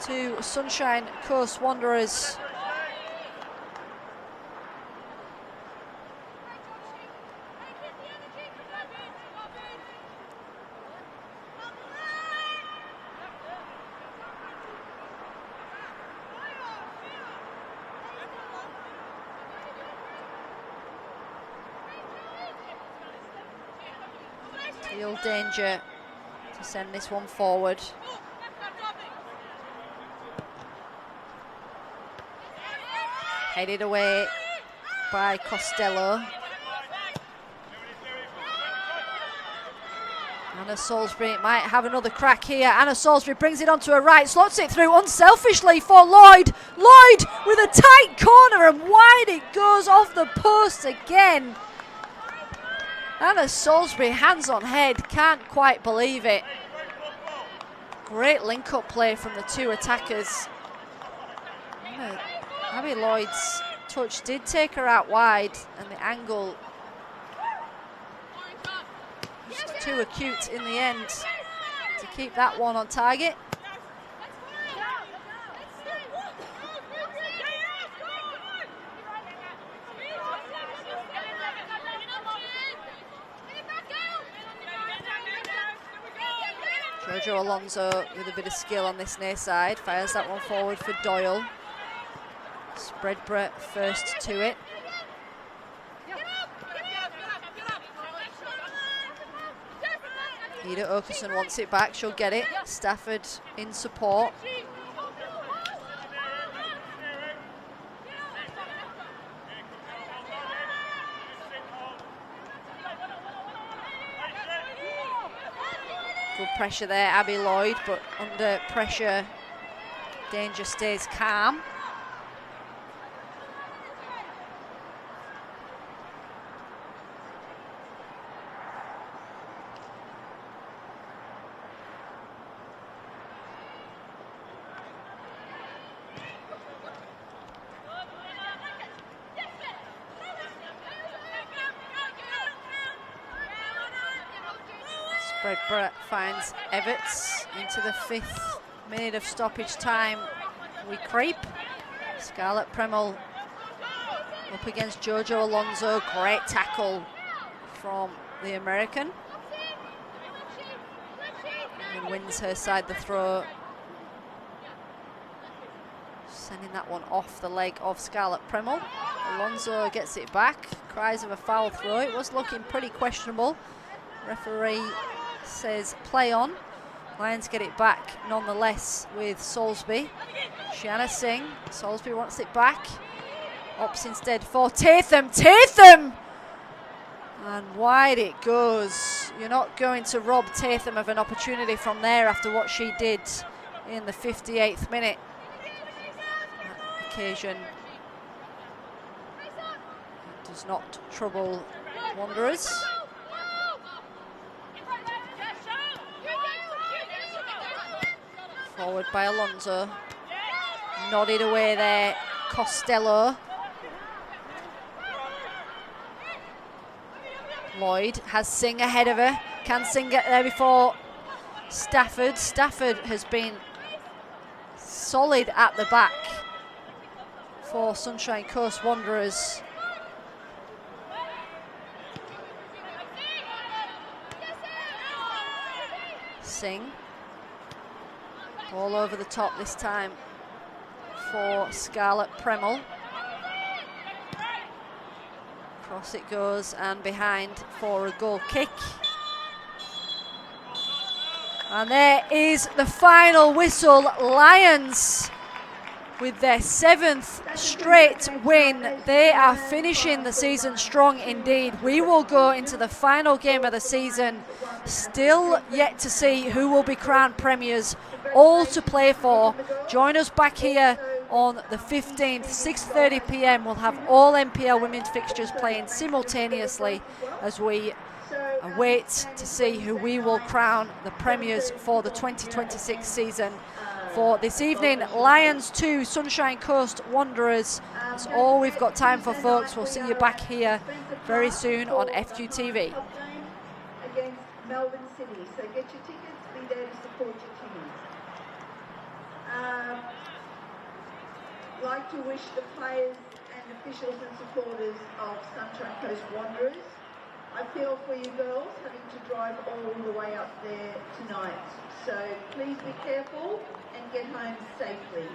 to Sunshine Coast Wanderers. Real danger to send this one forward. Headed away by Costello. Anna Salisbury might have another crack here. Anna Salisbury brings it onto her right, slots it through unselfishly for Lloyd. Lloyd with a tight corner and wide it goes off the post again. Anna Salisbury, hands on head, can't quite believe it. Great link-up play from the two attackers. Abby Lloyd's touch did take her out wide, and the angle was too acute in the end to keep that one on target. Jojo Alonso with a bit of skill on this near side, fires that one forward for Doyle. Spreadborough first to it. Ida Okerson wants it back, she'll get it. Stafford in support. Good pressure there, Abby Lloyd, but under pressure, Danger stays calm. Spreadborough finds Everts into the 5th minute of stoppage time. We creep. Scarlett Premel up against Jojo Alonso. Great tackle from the American. And wins her side the throw. Sending that one off the leg of Scarlett Premel. Alonso gets it back. Cries of a foul throw. It was looking pretty questionable. Referee says play on. Lions get it back nonetheless with Salisbury. Shiana Singh. Salisbury wants it back. Opts instead for Tatham. Tatham! And wide it goes. You're not going to rob Tatham of an opportunity from there after what she did in the 58th minute. That occasion does not trouble Wanderers. Forward by Alonso. Nodded away there, Costello. Lloyd has Singh ahead of her. Can Singh get there before Stafford? Stafford has been solid at the back for Sunshine Coast Wanderers. Singh. All over the top this time for Scarlett Premel. Cross it goes and behind for a goal kick. And there is the final whistle. Lions with their 7th straight win. They are finishing the season strong indeed. We will go into the final game of the season. Still yet to see who will be crowned premiers. All to play for. Join us back here on the 15th, 6:30 p.m. We'll have all NPL women's fixtures playing simultaneously as we await to see who we will crown the premiers for the 2026 season. For this evening, Lions 2, Sunshine Coast Wanderers. That's all we've got time for, folks. We'll see you back here very soon on FQTV. Against Melbourne City, so get your tickets, be there to support your team. Like to wish the players and officials and supporters of Sunshine Coast Wanderers. I feel for you girls having to drive all the way up there tonight. So please be careful and get home safely.